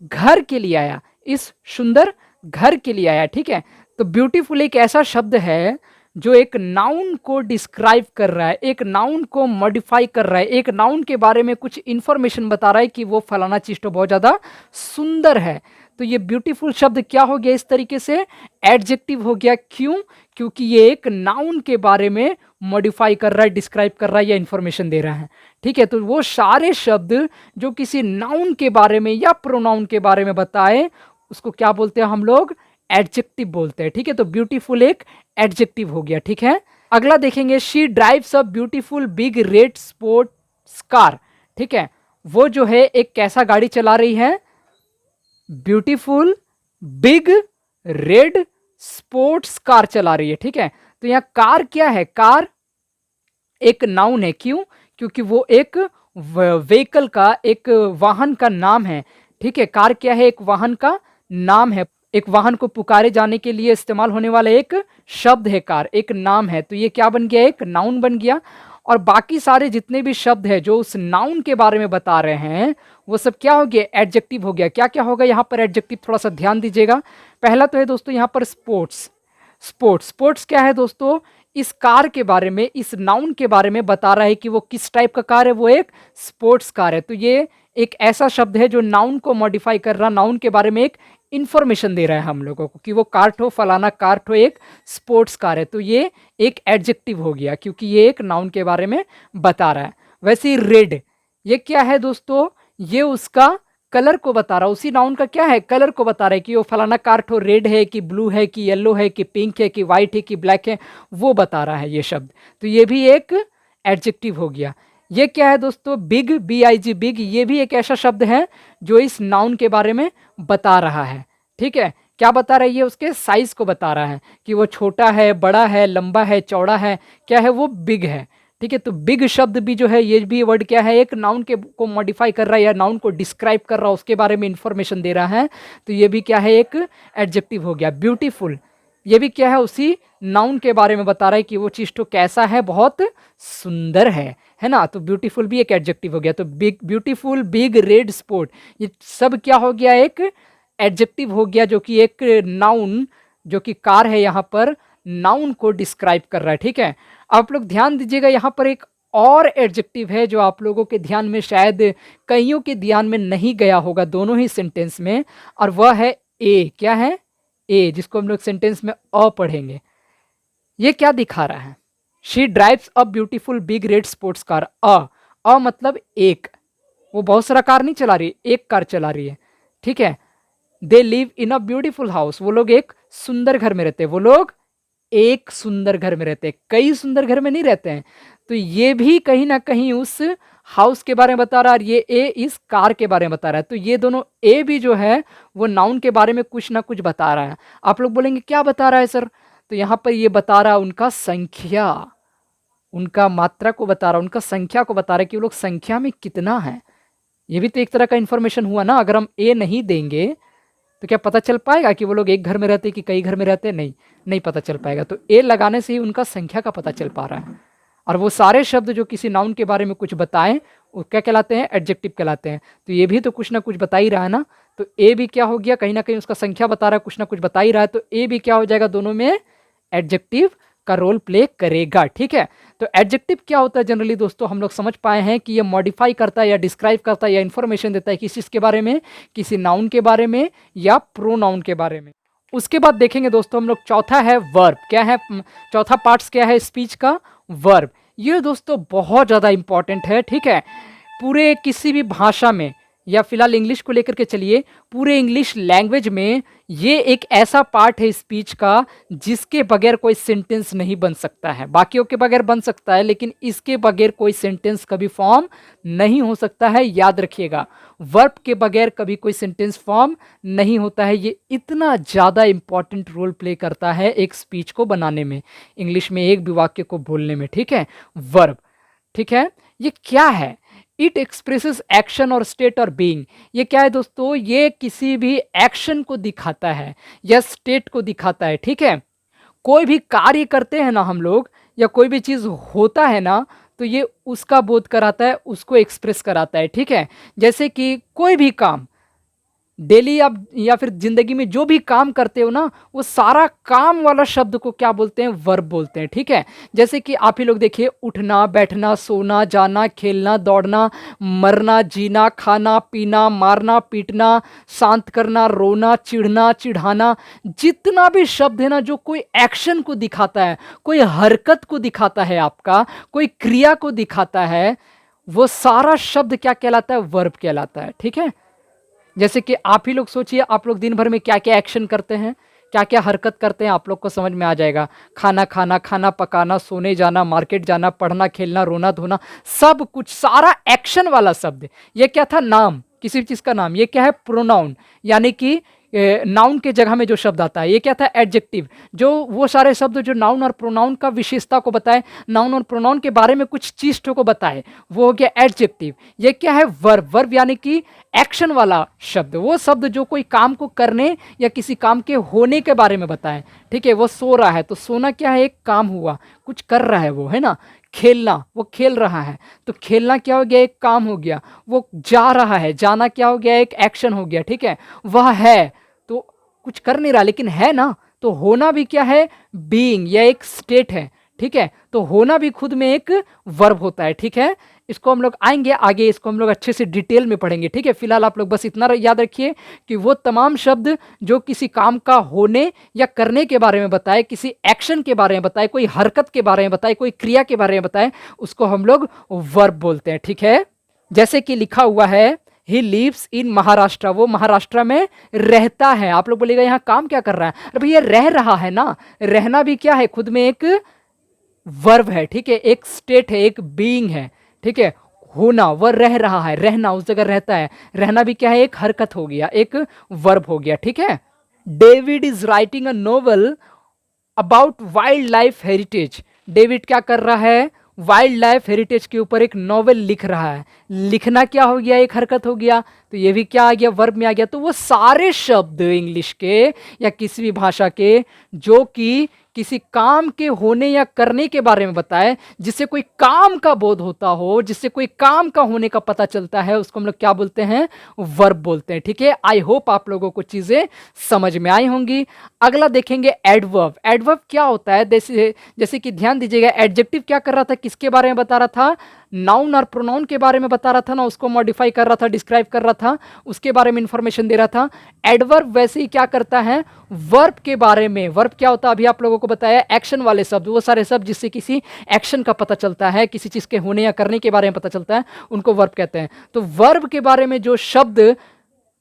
Speaker 2: घर के लिए आया, इस सुंदर घर के लिए आया, ठीक है। तो ब्यूटीफुल एक ऐसा शब्द है जो एक नाउन को डिस्क्राइब कर रहा है, एक नाउन को मॉडिफाई कर रहा है, एक नाउन के बारे में कुछ इंफॉर्मेशन बता रहा है कि वो फलाना चीज तो बहुत ज्यादा सुंदर है। तो ये ब्यूटीफुल शब्द क्या हो गया? इस तरीके से एडजेक्टिव हो गया। क्यों? क्योंकि ये एक नाउन के बारे में मॉडिफाई कर रहा है, डिस्क्राइब कर रहा है, या इंफॉर्मेशन दे रहा है, ठीक है। तो वो सारे शब्द जो किसी नाउन के बारे में या प्रोनाउन के बारे में बताए, उसको क्या बोलते हैं हम लोग? एडजेक्टिव बोलते हैं, ठीक है। तो ब्यूटीफुल एक एडजेक्टिव हो गया, ठीक है। अगला देखेंगे, she drives a beautiful big red sports car, ठीक है। वो जो है एक कैसा गाड़ी चला रही है? Beautiful big red sports car चला रही है, ठीक है। तो यहाँ कार क्या है? कार एक नाउन है। क्यों? क्योंकि वो एक व्हीकल का, एक वाहन का नाम है, ठीक है। कार क्या है? एक वाहन का नाम है, एक वाहन को पुकारे जाने के लिए इस्तेमाल होने वाला एक शब्द है कार, एक नाम है। तो ये क्या बन गया? एक नाउन बन गया। और बाकी सारे जितने भी शब्द है जो उस नाउन के बारे में बता रहे हैं वो सब क्या हो गया, एडजेक्टिव हो गया। क्या क्या होगा यहाँ पर एडजेक्टिव, थोड़ा सा ध्यान दीजिएगा। पहला तो है दोस्तों यहाँ पर स्पोर्ट्स। स्पोर्ट्स क्या है दोस्तों, इस कार के बारे में, इस नाउन के बारे में बता रहा है कि वो किस टाइप का कार है, वो एक स्पोर्ट्स कार है। तो ये एक ऐसा शब्द है जो नाउन को मॉडिफाई कर रहा, नाउन के बारे में एक इंफॉर्मेशन दे रहा है हम लोगों को कि वो कार्ट हो, फलाना कार्ट हो, एक स्पोर्ट्स कार है। तो ये एक एडजेक्टिव हो गया क्योंकि ये एक नाउन के बारे में बता रहा है। वैसे ही रेड, ये क्या है दोस्तों, ये उसका कलर को बता रहा है, उसी नाउन का क्या है, कलर को बता रहा है कि वो फलाना कार्ट हो रेड है कि ब्लू है कि येलो है कि पिंक है कि वाइट है कि ब्लैक है, वो बता रहा है ये शब्द। तो ये भी एक एडजेक्टिव हो गया। ये क्या है दोस्तों, बिग, BIG, बिग, ये भी एक ऐसा शब्द है जो इस नाउन के बारे में बता रहा है। ठीक है, क्या बता रहा है, ये उसके साइज को बता रहा है कि वो छोटा है, बड़ा है, लंबा है, चौड़ा है, क्या है, वो बिग है। ठीक है, तो बिग शब्द भी जो है, ये भी वर्ड क्या है, एक नाउन के को मॉडिफाई कर रहा है या नाउन को डिस्क्राइब कर रहा है, उसके बारे में इंफॉर्मेशन दे रहा है। तो ये भी क्या है, एक एडजेक्टिव हो गया। ब्यूटीफुल, ये भी क्या है, उसी नाउन के बारे में बता रहा है कि वो चीज तो कैसा है, बहुत सुंदर है ना। तो ब्यूटीफुल भी एक एडजेक्टिव हो गया। तो big, beautiful, big, red, sport, ये सब क्या हो गया, एक एडजेक्टिव हो गया जो कि एक नाउन, जो कि कार है यहाँ पर, नाउन को डिस्क्राइब कर रहा है। ठीक है, आप लोग ध्यान दीजिएगा, यहाँ पर एक और एडजेक्टिव है जो आप लोगों के ध्यान में, शायद कईयों के ध्यान में नहीं गया होगा दोनों ही सेंटेंस में, और वह है ए। क्या है, ए, जिसको हम लोग सेंटेंस में अ पढ़ेंगे। ये क्या दिखा रहा है, she drives a beautiful big red sports car. A मतलब एक, वो बहुत सारा कार नहीं चला रही, एक कार चला रही है। ठीक है, they live in a beautiful house, वो लोग एक सुंदर घर में रहते हैं, वो लोग एक सुंदर घर में रहते हैं, कई सुंदर घर में नहीं रहते हैं। तो ये भी कहीं ना कहीं उस हाउस के बारे में बता रहा है, और ये ए इस कार के बारे में बता रहा है। तो ये दोनों ए भी जो है वो नाउन के बारे में कुछ ना कुछ बता रहा है। आप लोग बोलेंगे क्या बता रहा है सर, तो यहाँ पर ये बता रहा है उनका संख्या, उनका मात्रा को बता रहा है, उनका संख्या को बता रहा है कि वो लोग संख्या में कितना है। ये भी तो एक तरह का इंफॉर्मेशन हुआ ना। अगर हम ए नहीं देंगे तो क्या पता चल पाएगा कि वो लोग एक घर में रहते कि कई घर में रहते, नहीं पता चल पाएगा। तो ए लगाने से ही उनका संख्या का पता चल पा रहा है। और वो सारे शब्द जो किसी नाउन के बारे में कुछ बताएं वो क्या कहलाते हैं, एडजेक्टिव कहलाते हैं। तो ये भी तो कुछ ना कुछ बता ही रहा है ना। तो ए भी क्या हो गया, कहीं ना कहीं उसका संख्या बता रहा है, कुछ ना कुछ बता ही रहा है। तो ए भी क्या हो जाएगा, दोनों में एडजेक्टिव का रोल प्ले करेगा। ठीक है, तो एडजेक्टिव क्या होता है जनरली दोस्तों, हम लोग समझ पाए हैं कि ये मॉडिफाई करता है या डिस्क्राइब करता है या इंफॉर्मेशन देता है किसी चीज़ के बारे में, किसी नाउन के बारे में या प्रोनाउन के बारे में। उसके बाद देखेंगे दोस्तों हम लोग, चौथा है वर्ब। क्या है, चौथा पार्ट्स क्या है स्पीच का, वर्ब। ये दोस्तों बहुत ज़्यादा इंपॉर्टेंट है। ठीक है, पूरे किसी भी भाषा में, या फिलहाल इंग्लिश को लेकर के चलिए, पूरे इंग्लिश लैंग्वेज में ये एक ऐसा पार्ट है स्पीच का जिसके बगैर कोई सेंटेंस नहीं बन सकता है। बाकियों के बगैर बन सकता है लेकिन इसके बगैर कोई सेंटेंस कभी फॉर्म नहीं हो सकता है। याद रखिएगा, वर्ब के बगैर कभी कोई सेंटेंस फॉर्म नहीं होता है। ये इतना ज़्यादा इंपॉर्टेंट रोल प्ले करता है एक स्पीच को बनाने में, इंग्लिश में एक भी वाक्य को बोलने में। ठीक है, वर्ब। ठीक है, ये क्या है, इट एक्सप्रेसेस एक्शन और स्टेट और बीइंग। ये क्या है दोस्तों, ये किसी भी एक्शन को दिखाता है या स्टेट को दिखाता है। ठीक है, कोई भी कार्य करते हैं ना हम लोग, या कोई भी चीज़ होता है ना, तो ये उसका बोध कराता है, उसको एक्सप्रेस कराता है। ठीक है, जैसे कि कोई भी काम डेली आप या फिर जिंदगी में जो भी काम करते हो ना, वो सारा काम वाला शब्द को क्या बोलते हैं, वर्ब बोलते हैं। ठीक है, जैसे कि आप ही लोग देखिए, उठना, बैठना, सोना, जाना, खेलना, दौड़ना, मरना, जीना, खाना, पीना, मारना, पीटना, शांत करना, रोना, चिढ़ना, चिढ़ाना, जितना भी शब्द है ना जो कोई एक्शन को दिखाता है, कोई हरकत को दिखाता है, आपका कोई क्रिया को दिखाता है, वो सारा शब्द क्या कहलाता है, वर्ब कहलाता है। ठीक है, जैसे कि आप ही लोग सोचिए, आप लोग दिन भर में क्या क्या एक्शन करते हैं, क्या क्या हरकत करते हैं, आप लोग को समझ में आ जाएगा। खाना खाना, खाना पकाना, सोने जाना, मार्केट जाना, पढ़ना, खेलना, रोना धोना, सब कुछ सारा एक्शन वाला शब्द। ये क्या था, नाम, किसी भी चीज़ का नाम। ये क्या है, प्रोनाउन, यानी कि नाउन के जगह में जो शब्द आता है। ये क्या था, एडजेक्टिव, जो वो सारे शब्द जो नाउन और प्रोनाउन का विशेषता को बताए, नाउन और प्रोनाउन के बारे में कुछ चीज़ को बताए, वो हो गया एडजेक्टिव। ये क्या है, वर्ब। वर्ब यानी कि एक्शन वाला शब्द, वो शब्द जो कोई काम को करने या किसी काम के होने के बारे में बताए। ठीक है, वो सो रहा है, तो सोना क्या है, एक काम हुआ, कुछ कर रहा है वो, है ना। खेलना, वो खेल रहा है, तो खेलना क्या हो गया, एक काम हो गया। वो जा रहा है, जाना क्या हो गया, एक एक्शन हो गया, ठीक है। वह है, तो कुछ कर नहीं रहा लेकिन है ना, तो होना भी क्या है, बीइंग, यह एक स्टेट है, ठीक है। तो होना भी खुद में एक वर्ब होता है, ठीक है। इसको हम लोग आएंगे आगे, इसको हम लोग अच्छे से डिटेल में पढ़ेंगे, ठीक है। फिलहाल आप लोग बस इतना याद रखिए कि वो तमाम शब्द जो किसी काम का होने या करने के बारे में बताए, किसी एक्शन के बारे में बताए, कोई हरकत के बारे में बताए, कोई क्रिया के बारे में बताए, उसको हम लोग वर्ब बोलते हैं, ठीक है। जैसे कि लिखा हुआ है ही लिव्स इन महाराष्ट्र, वो महाराष्ट्र में रहता है। आप लोग बोलेगा यहाँ काम क्या कर रहा है, अरे भैया रह रहा है ना, रहना भी क्या है, खुद में एक वर्ब है, ठीक है, एक स्टेट है, एक बीइंग है, ठीक है। होना, वह रह रहा है, रहना, उस जगह रहता है, रहना भी क्या है, एक हरकत हो गया, एक वर्ब हो गया, ठीक है। David is writing a novel about wild life heritage. David क्या कर रहा है, वाइल्ड लाइफ हेरिटेज के ऊपर एक नॉवेल लिख रहा है। लिखना क्या हो गया, एक हरकत हो गया, तो ये भी क्या आ गया, वर्ब में आ गया। तो वो सारे शब्द इंग्लिश के या किसी भी भाषा के जो कि किसी काम के होने या करने के बारे में बताए, जिससे कोई काम का बोध होता हो, जिससे कोई काम का होने का पता चलता है, उसको हम लोग क्या बोलते हैं, वर्ब बोलते हैं, ठीक है। आई होप आप लोगों को चीजें समझ में आई होंगी। अगला देखेंगे एडवर्ब। एडवर्ब क्या होता है, जैसे कि ध्यान दीजिएगा, एडजेक्टिव क्या कर रहा था, किसके बारे में बता रहा था, नाउन और प्रोनाउन के बारे में बता रहा था ना, उसको मॉडिफाई कर रहा था, डिस्क्राइब कर रहा था, उसके बारे में इंफॉर्मेशन दे रहा था। एडवर्ब वैसे ही क्या करता है, वर्ब के बारे में। वर्ब क्या होता है, अभी आप लोगों को बताया, एक्शन वाले शब्द, वो सारे शब्द जिससे किसी एक्शन का पता चलता है, किसी चीज के होने या करने के बारे में पता चलता है, उनको वर्ब कहते हैं। तो वर्ब के बारे में जो शब्द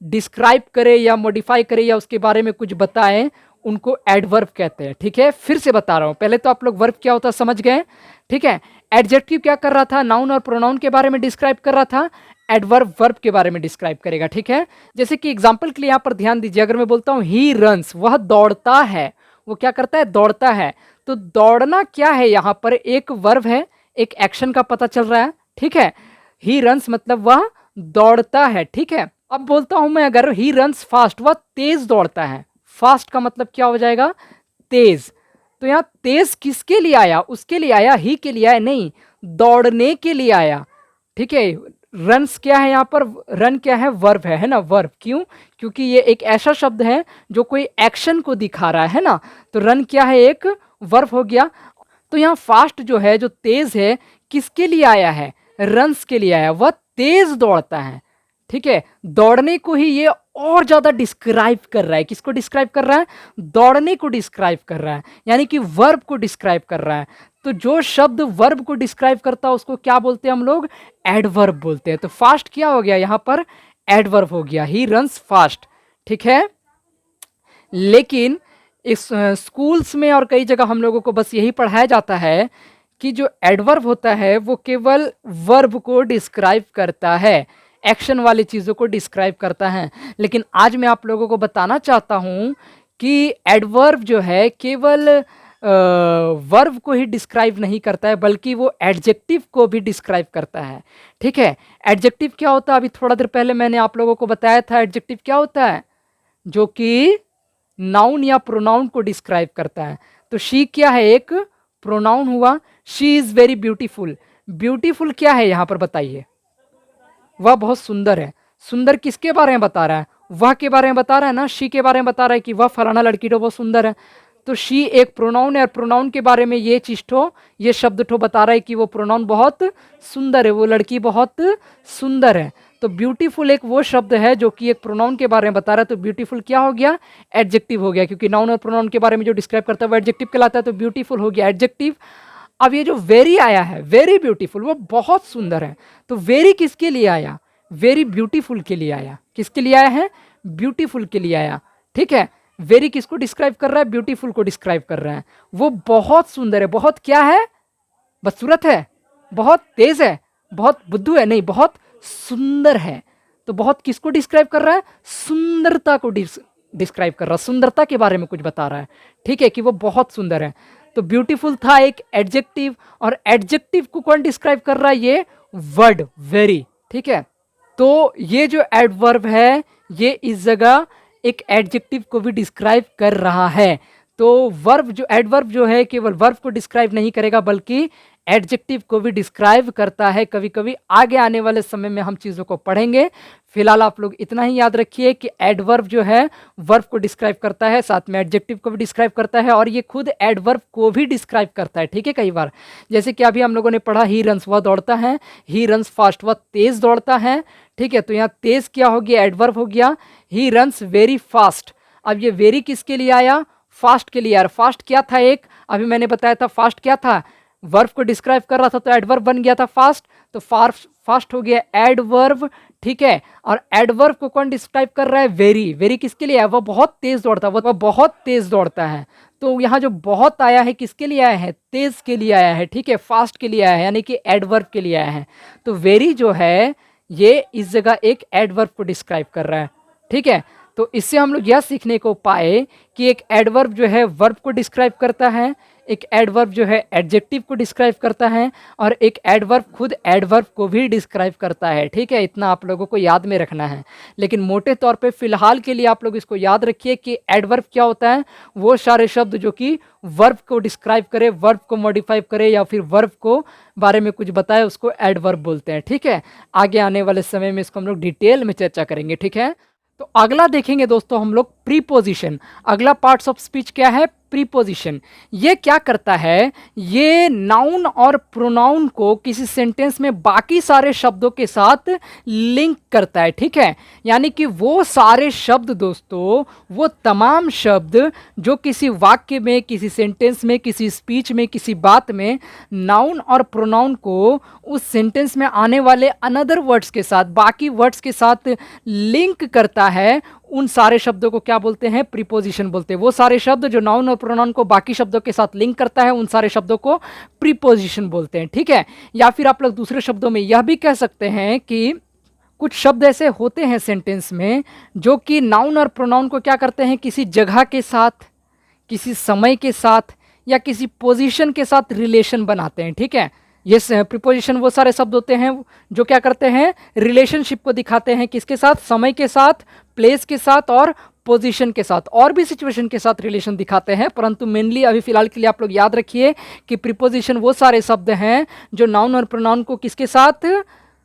Speaker 2: डिस्क्राइब करे या मॉडिफाई करे या उसके बारे में कुछ बताए, उनको एडवर्ब कहते हैं, ठीक है। फिर से बता रहा हूं, पहले तो आप लोग वर्ब क्या होता है समझ गए, ठीक है। एडजेक्टिव क्या कर रहा था, नाउन और प्रोनाउन के बारे में डिस्क्राइब कर रहा था। एडवर्ब वर्ब के बारे में डिस्क्राइब करेगा, ठीक है। जैसे कि एग्जांपल के लिए यहां पर ध्यान दीजिए, अगर मैं बोलता हूं ही रन्स, वह दौड़ता है, वो क्या करता है, दौड़ता है। तो दौड़ना क्या है, यहां पर एक वर्ब है, एक एक्शन का पता चल रहा है, ठीक है। ही रन्स मतलब वह दौड़ता है, ठीक है। अब बोलता हूं मैं, अगर ही रन्स फास्ट, वह तेज दौड़ता है। फास्ट का मतलब क्या हो जाएगा, तेज। तो यहां तेज किसके लिए आया, उसके लिए आया, ही के लिए आया नहीं, दौड़ने के लिए आया, ठीक है। रन्स क्या है यहाँ पर, रन क्या है, वर्ब है ना, वर्ब। क्यों, क्योंकि ये एक ऐसा शब्द है जो कोई एक्शन को दिखा रहा है ना, तो रन क्या है, एक वर्ब हो गया। तो यहाँ फास्ट जो है, जो तेज है, किसके लिए आया है, रन्स के लिए आया, वह तेज दौड़ता है, ठीक है। दौड़ने को ही ये और ज्यादा डिस्क्राइब कर रहा है, किसको डिस्क्राइब कर रहा है, दौड़ने को डिस्क्राइब कर रहा है, यानी कि वर्ब को डिस्क्राइब कर रहा है। तो जो शब्द वर्ब को डिस्क्राइब करता है उसको क्या बोलते हैं हम लोग, एडवर्ब बोलते हैं। तो फास्ट क्या हो गया यहाँ पर, एडवर्ब हो गया, ही रन्स फास्ट, ठीक है। लेकिन इस स्कूल्स में और कई जगह हम लोगों को बस यही पढ़ाया जाता है कि जो एडवर्ब होता है वो केवल वर्ब को डिस्क्राइब करता है, एक्शन वाली चीज़ों को डिस्क्राइब करता है। लेकिन आज मैं आप लोगों को बताना चाहता हूँ कि एडवर्ब जो है केवल वर्ब को ही डिस्क्राइब नहीं करता है, बल्कि वो एडजेक्टिव को भी डिस्क्राइब करता है, ठीक है। एडजेक्टिव क्या होता है, अभी थोड़ा देर पहले मैंने आप लोगों को बताया था, एडजेक्टिव क्या होता है, जो कि नाउन या प्रोनाउन को डिस्क्राइब करता है। तो शी क्या है, एक प्रोनाउन हुआ, she is very beautiful. Beautiful क्या है यहाँ पर बताइए, वह बहुत सुंदर है। सुंदर किसके बारे में बता रहा है, वह के बारे में बता रहा है ना, शी के बारे में बता रहा है कि वह फलाना लड़की तो बहुत सुंदर है। तो शी एक प्रोनाउन है, और प्रोनाउन के बारे में ये चीज ठो, ये शब्द ठो बता रहा है कि वो प्रोनाउन बहुत सुंदर है, वो लड़की बहुत सुंदर है। तो ब्यूटीफुल एक वो शब्द है जो कि एक प्रोनाउन के बारे में बता रहा है। तो ब्यूटीफुल क्या हो गया, एडजेक्टिव हो गया, क्योंकि नाउन और प्रोनाउन के बारे में जो डिस्क्राइब करता है वो एडजेक्टिव कहलाता है। तो ब्यूटीफुल हो गया एडजेक्टिव। अब ये जो वेरी आया है, वेरी ब्यूटीफुल, वो बहुत सुंदर है। तो वेरी किसके लिए आया, वेरी ब्यूटीफुल के लिए आया। किसके लिए आया है, ब्यूटीफुल के लिए आया, ठीक है। वेरी किसको डिस्क्राइब कर रहा है, ब्यूटीफुल को डिस्क्राइब कर रहा है। वो बहुत सुंदर है, बहुत क्या है, बदसूरत है, बहुत तेज है, बहुत बुद्धू है, नहीं, बहुत सुंदर है। तो बहुत किसको डिस्क्राइब कर रहा है, सुंदरता को डिस्क्राइब कर रहा है, सुंदरता के बारे में कुछ बता रहा है, ठीक है, कि वो बहुत सुंदर है। तो ब्यूटीफुल था एक एडजेक्टिव, और एडजेक्टिव को कौन डिस्क्राइब कर रहा है, ये वर्ड वेरी, ठीक है। तो ये जो एडवर्ब है ये इस जगह एक एडजेक्टिव को भी डिस्क्राइब कर रहा है। तो वर्ब जो एडवर्ब जो है केवल वर्ब को डिस्क्राइब नहीं करेगा, बल्कि एडजेक्टिव को भी डिस्क्राइब करता है कभी कभी। आगे आने वाले समय में हम चीज़ों को पढ़ेंगे। फिलहाल आप लोग इतना ही याद रखिए कि एडवर्ब जो है वर्ब को डिस्क्राइब करता है, साथ में एडजेक्टिव को भी डिस्क्राइब करता है, और ये खुद एडवर्ब को भी डिस्क्राइब करता है। ठीक है, कई बार जैसे कि अभी हम लोगों ने पढ़ा ही रन्स, वह दौड़ता है, ही रन्स फास्ट, वह तेज दौड़ता है। ठीक है, तो यहाँ तेज क्या हो गया, एडवर्ब हो गया। ही रन्स वेरी फास्ट, अब ये वेरी किसके लिए आया, फास्ट के लिए। यार फास्ट क्या था, एक अभी मैंने बताया था फास्ट क्या था, वर्ब को डिस्क्राइब कर रहा था, तो एडवर्ब बन गया था फास्ट, तो फास्ट हो गया एडवर्ब। ठीक है, और एडवर्ब को कौन डिस्क्राइब कर रहा है, वेरी। वेरी किसके लिए है, वह बहुत तेज दौड़ता है, वह बहुत तेज दौड़ता है। तो यहाँ जो बहुत आया है किसके लिए आया है, तेज के लिए आया है। ठीक है, फास्ट के लिए आया है, यानी कि एडवर्ब के लिए आया है। तो वेरी जो है ये इस जगह एक एडवर्ब को डिस्क्राइब कर रहा है। ठीक है, तो इससे हम लोग यह सीखने को पाए कि एक एडवर्ब जो है वर्ब को डिस्क्राइब करता है, एक एडवर्ब जो है एडजेक्टिव को डिस्क्राइब करता है, और एक एडवर्ब खुद एडवर्ब को भी डिस्क्राइब करता है। ठीक है, इतना आप लोगों को याद में रखना है। लेकिन मोटे तौर पे फिलहाल के लिए आप लोग इसको याद रखिए कि एडवर्ब क्या होता है, वो सारे शब्द जो कि वर्ब को डिस्क्राइब करे, वर्ब को मॉडिफाई करे, या फिर वर्ब को बारे में कुछ बताए, उसको एडवर्ब बोलते हैं। ठीक है, आगे आने वाले समय में इसको हम लोग डिटेल में चर्चा करेंगे। ठीक है, तो अगला देखेंगे दोस्तों हम लोग प्रीपोजिशन। अगला पार्ट्स ऑफ स्पीच क्या है, प्रीपोजिशन। ये क्या करता है, ये नाउन और प्रोनाउन को किसी सेंटेंस में बाकी सारे शब्दों के साथ लिंक करता है। ठीक है, यानी कि वो सारे शब्द दोस्तों, वो तमाम शब्द जो किसी वाक्य में, किसी सेंटेंस में, किसी स्पीच में, किसी बात में नाउन और प्रोनाउन को उस सेंटेंस में आने वाले अनदर वर्ड्स के साथ, बाकी वर्ड्स के साथ लिंक करता है, उन सारे शब्दों को क्या बोलते हैं, प्रीपोजिशन बोलते हैं। वो सारे शब्द जो नाउन और प्रोनाउन को बाकी शब्दों के साथ लिंक करता है, उन सारे शब्दों को प्रीपोजिशन बोलते हैं। ठीक है, या फिर आप लोग दूसरे शब्दों में यह भी कह सकते हैं कि कुछ शब्द ऐसे होते हैं सेंटेंस में जो कि नाउन और प्रोनाउन को क्या करते हैं, किसी जगह के साथ, किसी समय के साथ, या किसी पोजीशन के साथ रिलेशन बनाते हैं। ठीक है, ये प्रीपोजिशन वो सारे शब्द होते हैं जो क्या करते हैं, रिलेशनशिप को दिखाते हैं, किसके साथ, समय के साथ, प्लेस के साथ, और पोजीशन के साथ, और भी सिचुएशन के साथ रिलेशन दिखाते हैं। परंतु मेनली अभी फिलहाल के लिए आप लोग याद रखिए कि प्रीपोजिशन वो सारे शब्द हैं जो नाउन और प्रोनाउन को किसके साथ,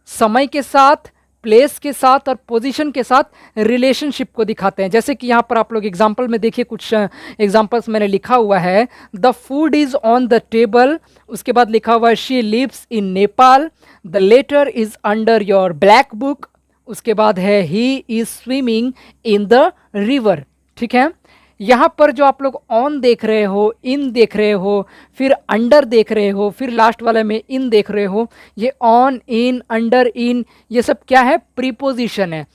Speaker 2: समय के साथ, प्लेस के साथ और पोजीशन के साथ रिलेशनशिप को दिखाते हैं। जैसे कि यहाँ पर आप लोग एग्जाम्पल में देखिए, कुछ एग्जाम्पल्स मैंने लिखा हुआ है। The food is on the table, उसके बाद लिखा हुआ है she lives in Nepal, the letter is under your black book, उसके बाद है he is swimming in the river. ठीक है, यहाँ पर जो आप लोग ऑन देख रहे हो, इन देख रहे हो, फिर अंडर देख रहे हो, फिर लास्ट वाले में इन देख रहे हो, ये ऑन, इन, अंडर, इन, ये सब क्या है, प्रीपोजिशन है।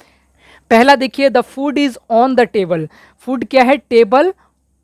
Speaker 2: पहला देखिए, the food is on the table. Food क्या है, टेबल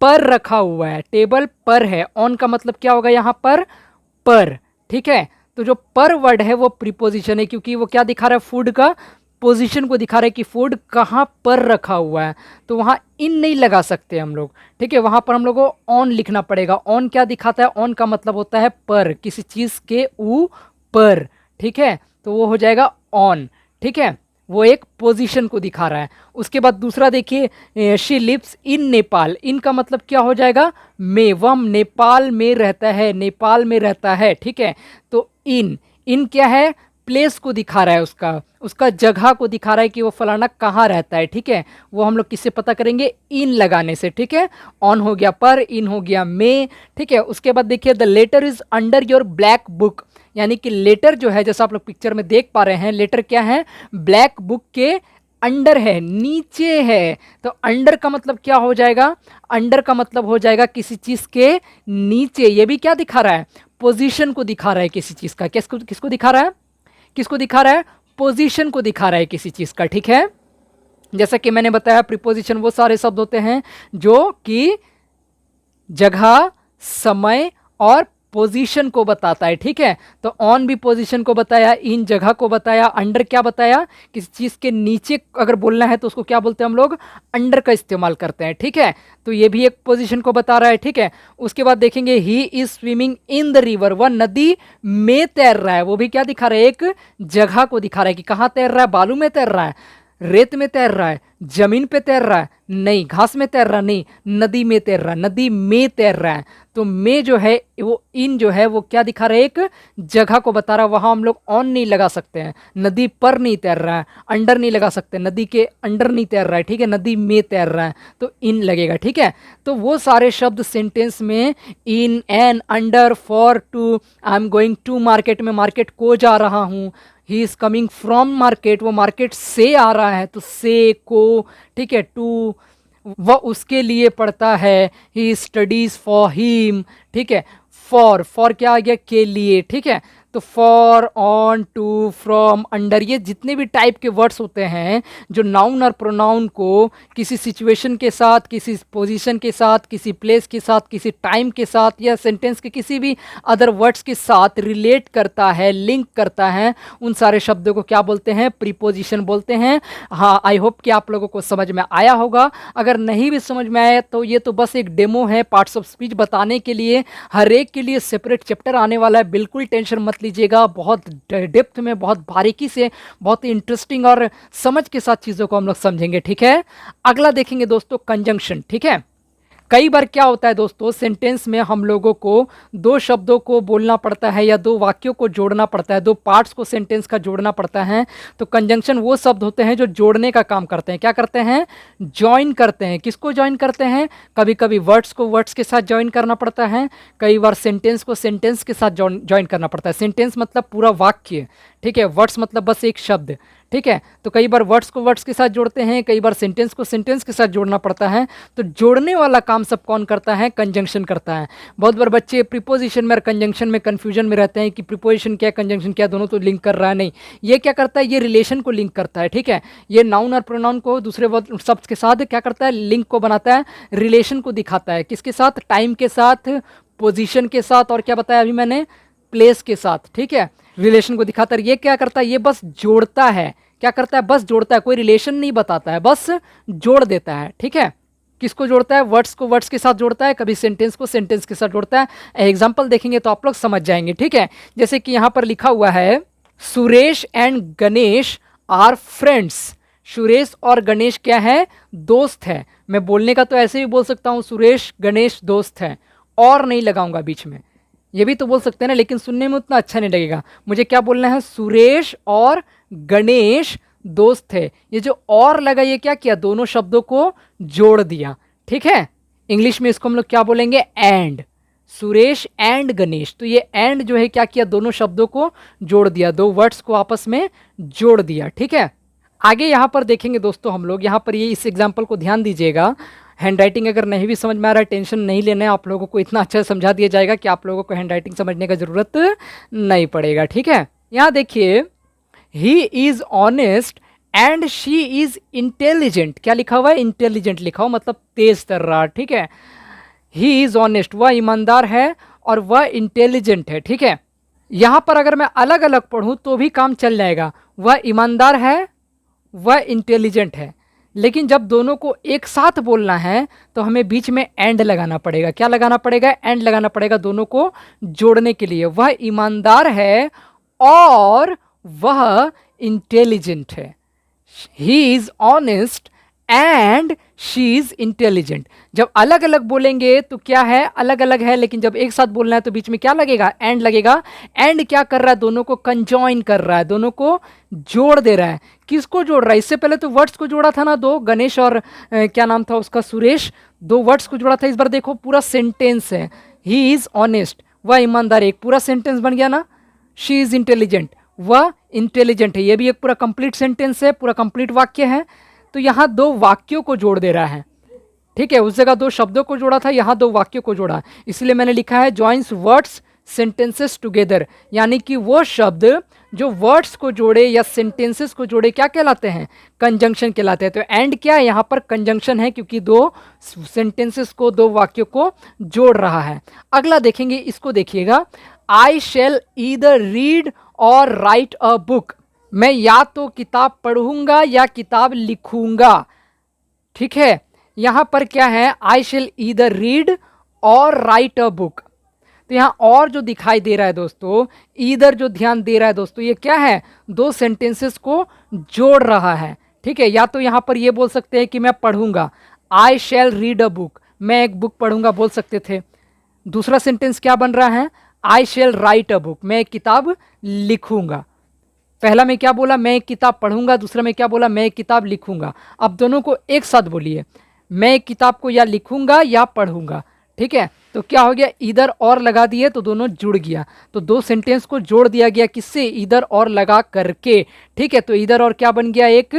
Speaker 2: पर रखा हुआ है, टेबल पर है। ऑन का मतलब क्या होगा यहाँ पर। ठीक है, तो जो पर वर्ड है वो प्रीपोजिशन है, क्योंकि वो क्या दिखा रहा है, फूड का पोजीशन को दिखा रहा है कि फूड कहाँ पर रखा हुआ है। तो वहाँ इन नहीं लगा सकते हम लोग। ठीक है, वहाँ पर हम लोग को ऑन लिखना पड़ेगा। ऑन क्या दिखाता है, ऑन का मतलब होता है पर, किसी चीज़ के ऊपर। ठीक है, तो वो हो जाएगा ऑन। ठीक है, वो एक पोजीशन को दिखा रहा है। उसके बाद दूसरा देखिए, शी लिव्स इन नेपाल। इन का मतलब क्या हो जाएगा, में, वह नेपाल में रहता है, नेपाल में रहता है। ठीक है, तो इन क्या है, प्लेस को दिखा रहा है, उसका जगह को दिखा रहा है कि वो फलाना कहाँ रहता है। ठीक है, वो हम लोग किससे पता करेंगे, इन लगाने से। ठीक है, ऑन हो गया पर, इन हो गया में। ठीक है, उसके बाद देखिए, the letter is under your black book, यानी कि लेटर जो है, जैसा आप लोग पिक्चर में देख पा रहे हैं, लेटर क्या है, ब्लैक बुक के अंडर है, नीचे है। तो अंडर का मतलब क्या हो जाएगा, अंडर का मतलब हो जाएगा किसी चीज़ के नीचे। ये भी क्या दिखा रहा है, पोजीशन को दिखा रहा है किसी चीज़ का। किसको दिखा रहा है, किसको दिखा रहा है, पोजीशन को दिखा रहा है किसी चीज़ का। ठीक है, जैसा कि मैंने बताया, प्रीपोजिशन वो सारे शब्द होते हैं जो कि जगह, समय और पोजीशन को बताता है। ठीक है, तो ऑन भी पोजीशन को बताया, इन जगह को बताया, अंडर क्या बताया, किसी चीज़ के नीचे अगर बोलना है तो उसको क्या बोलते हैं हम लोग, अंडर का इस्तेमाल करते हैं। ठीक है, तो ये भी एक पोजीशन को बता रहा है। ठीक है, उसके बाद देखेंगे, ही is swimming in the river, वह नदी में तैर रहा है। वो भी क्या दिखा रहा है, एक जगह को दिखा रहा है कि कहाँ तैर रहा है, बालू में तैर रहा है, रेत में तैर रहा है, जमीन पे तैर रहा है नहीं, घास में तैर रहा नहीं, नदी में तैर रहा है, नदी में तैर रहा है। तो में जो है वो इन जो है वो क्या दिखा रहा है, एक जगह को बता रहा है, वहां हम लोग ऑन नहीं लगा सकते हैं, नदी पर नहीं तैर रहा है, अंडर नहीं लगा सकते, नदी के अंडर नहीं तैर रहा है, ठीक है, नदी में तैर रहा है तो इन लगेगा, ठीक है। तो वो सारे शब्द सेंटेंस में in, an, under, for, to, I am going to market, में मार्केट को जा रहा हूँ, he is coming from market, वो मार्केट से आ रहा है, तो से, को, ठीक है, टू वह उसके लिए पढ़ता है, ही स्टडीज फॉर हिम, ठीक है। फॉर क्या आ गया, के लिए, ठीक है। तो for, on, to, from, under, ये जितने भी टाइप के वर्ड्स होते हैं जो नाउन और प्रोनाउन को किसी सिचुएशन के साथ, किसी पोजीशन के साथ, किसी प्लेस के साथ, किसी टाइम के साथ या सेंटेंस के किसी भी अदर वर्ड्स के साथ रिलेट करता है, लिंक करता है, उन सारे शब्दों को क्या बोलते हैं, प्रीपोजिशन बोलते हैं। हाँ, आई होप कि आप लोगों को समझ में आया होगा। अगर नहीं भी समझ में आया तो ये तो बस एक डेमो है, पार्ट्स ऑफ स्पीच बताने के लिए। हर एक के लिए सेपरेट चैप्टर आने वाला है, बिल्कुल टेंशन मत लीजिएगा। बहुत डेप्थ में, बहुत बारीकी से, बहुत इंटरेस्टिंग और समझ के साथ चीज़ों को हम लोग समझेंगे, ठीक है। अगला देखेंगे दोस्तों, कंजंक्शन, ठीक है। कई बार क्या होता है दोस्तों, सेंटेंस में हम लोगों को दो शब्दों को बोलना पड़ता है या दो वाक्यों को जोड़ना पड़ता है, दो पार्ट्स को सेंटेंस का जोड़ना पड़ता है। तो कंजंक्शन वो शब्द होते हैं जो जोड़ने का काम करते हैं। क्या करते हैं, ज्वाइन करते हैं। किसको ज्वाइन करते हैं, कभी कभी वर्ड्स को वर्ड्स के साथ ज्वाइन करना पड़ता है, कई बार सेंटेंस को सेंटेंस के साथ ज्वाइन करना पड़ता है। सेंटेंस मतलब पूरा वाक्य, ठीक है, वर्ड्स मतलब बस एक शब्द, ठीक है। तो कई बार वर्ड्स को वर्ड्स के साथ जोड़ते हैं, कई बार सेंटेंस को सेंटेंस के साथ जोड़ना पड़ता है। तो जोड़ने वाला काम सब कौन करता है, कंजंक्शन करता है। बहुत बार बच्चे प्रीपोजिशन में और कंजंक्शन में कंफ्यूजन में रहते हैं कि प्रीपोजिशन क्या, कंजंक्शन क्या, दोनों तो लिंक कर रहा है। नहीं, ये क्या करता है, ये रिलेशन को लिंक करता है, ठीक है। ये नाउन और प्रोनाउन को दूसरे शब्द के साथ क्या करता है, लिंक को बनाता है, रिलेशन को दिखाता है। किसके साथ, टाइम के साथ, पोजिशन के साथ, और क्या बताया अभी मैंने, प्लेस के साथ, ठीक है। रिलेशन को दिखाता है। ये क्या करता है, ये बस जोड़ता है। क्या करता है, बस जोड़ता है, कोई रिलेशन नहीं बताता है, बस जोड़ देता है, ठीक है। किसको जोड़ता है, वर्ड्स को वर्ड्स के साथ जोड़ता है, कभी सेंटेंस को सेंटेंस के साथ जोड़ता है। एग्जांपल देखेंगे तो आप लोग समझ जाएंगे, ठीक है। जैसे कि यहां पर लिखा हुआ है, Suresh and Ganesh are friends. Suresh और गणेश क्या है, दोस्त है। मैं बोलने का तो ऐसे भी बोल सकता हूं, सुरेश गणेश दोस्त है, और नहीं लगाऊंगा बीच में, ये भी तो बोल सकते हैं ना, लेकिन सुनने में उतना अच्छा नहीं लगेगा। मुझे क्या बोलना है, सुरेश और गणेश दोस्त है। ये जो और लगा, ये क्या किया, दोनों शब्दों को जोड़ दिया, ठीक है। इंग्लिश में इसको हम लोग क्या बोलेंगे, एंड। सुरेश एंड गणेश, तो ये एंड जो है क्या किया, दोनों शब्दों को जोड़ दिया, दो वर्ड्स को आपस में जोड़ दिया, ठीक है। आगे यहाँ पर देखेंगे दोस्तों हम लोग, यहाँ पर ये इस एग्जाम्पल को ध्यान दीजिएगा। हैंड राइटिंग अगर नहीं भी समझ में आ रहा है, टेंशन नहीं लेना है, आप लोगों को इतना अच्छा समझा दिया जाएगा कि आप लोगों को हैंड राइटिंग समझने का ज़रूरत नहीं पड़ेगा, ठीक है। यहाँ देखिए, he is honest and she is intelligent. क्या लिखा हुआ है, इंटेलिजेंट लिखा हुआ, मतलब तेज तर्रार, ठीक है। ही इज़ ऑनेस्ट, वह ईमानदार है और वह इंटेलिजेंट है, ठीक है। यहाँ पर अगर मैं अलग अलग पढ़ूँ तो भी काम चल जाएगा, वह ईमानदार है, वह इंटेलिजेंट है। लेकिन जब दोनों को एक साथ बोलना है तो हमें बीच में एंड लगाना पड़ेगा। क्या लगाना पड़ेगा, एंड लगाना पड़ेगा, दोनों को जोड़ने के लिए। वह ईमानदार है और वह इंटेलिजेंट है। He is honest and she is intelligent. जब अलग अलग बोलेंगे तो क्या है, अलग अलग है, लेकिन जब एक साथ बोलना है तो बीच में क्या लगेगा, एंड लगेगा। एंड क्या कर रहा है, दोनों को कंजॉइन कर रहा है, दोनों को जोड़ दे रहा है। किसको जोड़ रहा है, इससे पहले तो वर्ड्स को जोड़ा था ना, दो, गणेश और क्या नाम था उसका, सुरेश, दो वर्ड्स को जोड़ा था। इस बार देखो पूरा सेंटेंस है, ही इज ऑनेस्ट, वह ईमानदार, एक पूरा सेंटेंस बन गया ना। शी इज इंटेलिजेंट, वह इंटेलिजेंट है, ये भी एक पूरा कंप्लीट सेंटेंस है, पूरा कंप्लीट वाक्य है। तो यहाँ दो वाक्यों को जोड़ दे रहा है, ठीक है। उस जगह दो शब्दों को जोड़ा था, यहाँ दो वाक्यों को जोड़ा, इसलिए मैंने लिखा है जॉइंस वर्ड्स सेंटेंसेस टुगेदर। यानी कि वो शब्द जो वर्ड्स को जोड़े या सेंटेंसेस को जोड़े क्या कहलाते हैं, कंजंक्शन कहलाते हैं। तो एंड क्या है, यहाँ पर कंजंक्शन है, क्योंकि दो सेंटेंसेस को, दो वाक्यों को जोड़ रहा है। अगला देखेंगे, इसको देखिएगा, आई शैल ईदर रीड और राइट अ बुक। मैं या तो किताब पढ़ूंगा या किताब लिखूंगा, ठीक है। यहां पर क्या है, आई शैल ईदर रीड और राइट अ बुक। तो यहां और जो दिखाई दे रहा है दोस्तों, ईदर जो ध्यान दे रहा है दोस्तों, ये क्या है, दो सेंटेंसेस को जोड़ रहा है, ठीक है, या तो यहाँ पर ये बोल सकते हैं कि मैं पढ़ूंगा, आई शैल रीड अ बुक, मैं एक बुक पढ़ूंगा बोल सकते थे। दूसरा सेंटेंस क्या बन रहा है, आई शैल राइट अ बुक, मैं एक किताब लिखूंगा। पहला में क्या बोला, मैं एक किताब पढ़ूंगा, दूसरा में क्या बोला, मैं एक किताब लिखूंगा। अब दोनों को एक साथ बोलिए, मैं एक किताब को या लिखूंगा या पढ़ूंगा। ठीक है, तो क्या हो गया, इधर और लगा दिए तो दोनों जुड़ गया, तो दो सेंटेंस को जोड़ दिया गया, किससे, इधर और लगा करके। ठीक है, तो इधर और क्या बन गया, एक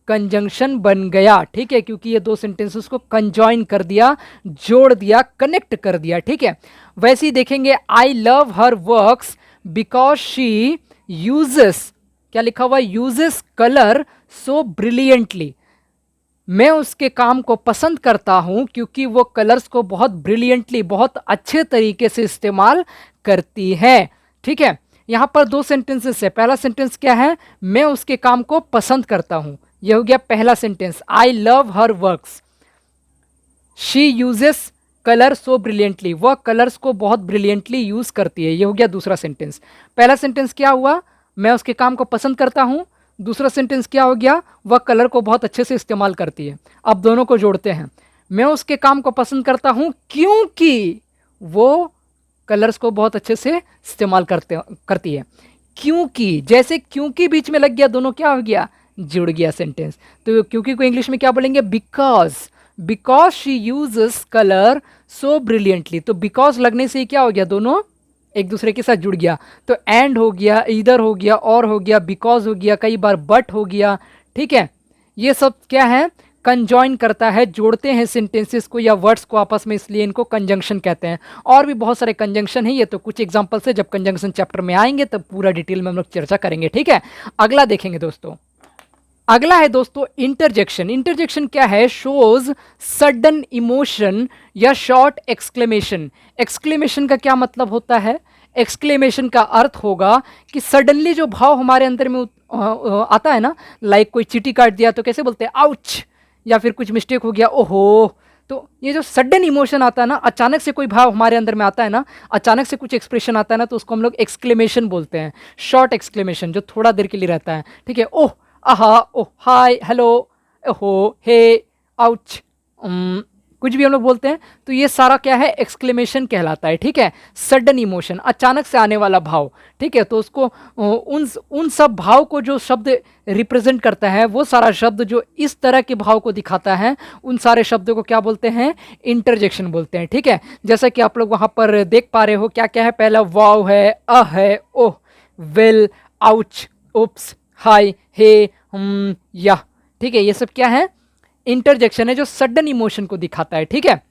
Speaker 2: कंजंक्शन बन गया। ठीक है, क्योंकि ये दो सेंटेंसेस को कंजॉइन कर दिया, जोड़ दिया, कनेक्ट कर दिया। ठीक है, वैसे ही देखेंगे, I love her works because she uses, क्या लिखा हुआ, यूजेस कलर सो ब्रिलियंटली, मैं उसके काम को पसंद करता हूं क्योंकि वो कलर्स को बहुत ब्रिलियंटली, बहुत अच्छे तरीके से इस्तेमाल करती है। ठीक है, यहां पर दो सेंटेंसेस है। पहला सेंटेंस क्या है, मैं उसके काम को पसंद करता हूं, यह हो गया पहला sentence, I love her works, she uses colour so brilliantly, वह कलर्स को बहुत ब्रिलियंटली यूज करती है, यह हो गया दूसरा सेंटेंस। पहला सेंटेंस क्या हुआ, मैं उसके काम को पसंद करता हूं, दूसरा सेंटेंस क्या हो गया, वह कलर को बहुत अच्छे से इस्तेमाल करती है। अब दोनों को जोड़ते हैं, मैं उसके काम को पसंद करता हूं क्योंकि वो कलर्स को बहुत अच्छे से इस्तेमाल करती है। क्योंकि, जैसे क्योंकि बीच में लग गया, दोनों क्या हो गया, जुड़ गया सेंटेंस। तो क्योंकि को इंग्लिश में क्या बोलेंगे, because, because she uses colour so brilliantly. तो बिकॉज लगने से क्या हो गया, दोनों एक दूसरे के साथ जुड़ गया। तो एंड हो गया, इधर हो गया, और हो गया, बिकॉज हो गया, कई बार बट हो गया। ठीक है, ये सब क्या है, कंजॉइन करता है, जोड़ते हैं सेंटेंसेस को या वर्ड्स को आपस में, इसलिए इनको कंजंक्शन कहते हैं। और भी बहुत सारे कंजंक्शन है, ये तो कुछ एग्जांपल्स है, जब कंजंक्शन चैप्टर में आएंगे तब पूरा डिटेल में हम लोग चर्चा करेंगे। ठीक है, अगला देखेंगे दोस्तों, अगला है दोस्तों इंटरजेक्शन। इंटरजेक्शन क्या है, शोज सडन इमोशन या शॉर्ट एक्सक्लेमेशन। एक्सक्लेमेशन का क्या मतलब होता है, एक्सक्लेमेशन का अर्थ होगा कि सडनली जो भाव हमारे अंदर में आता है ना, लाइक कोई चींटी काट दिया तो कैसे बोलते हैं, आउच, या फिर कुछ मिस्टेक हो गया, ओहो। तो ये जो सडन इमोशन आता है ना, अचानक से कोई भाव हमारे अंदर में आता है ना, अचानक से कुछ एक्सप्रेशन आता है ना, तो उसको हम लोग एक्सक्लेमेशन बोलते हैं। शॉर्ट एक्सक्लेमेशन जो थोड़ा देर के लिए रहता है। ठीक है, ओह, आहा, ओह, हाय, हेलो, ओहो, हे, आउच, कुछ भी हम लोग बोलते हैं, तो ये सारा क्या है, एक्सक्लेमेशन कहलाता है। ठीक है, सडन इमोशन, अचानक से आने वाला भाव। ठीक है, तो उसको उन सब भाव को जो शब्द रिप्रेजेंट करता है, वो सारा शब्द जो इस तरह के भाव को दिखाता है, उन सारे शब्दों को क्या बोलते हैं, इंटरजेक्शन बोलते हैं। ठीक है, जैसा कि आप लोग वहाँ पर देख पा रहे हो, क्या क्या है, पहला वाव है, अ है, ओह, वेल, आउच, उप्स, हाय, हे, या। ठीक है, ये सब क्या है, इंटरजेक्शन है जो सडन इमोशन को दिखाता है। ठीक है,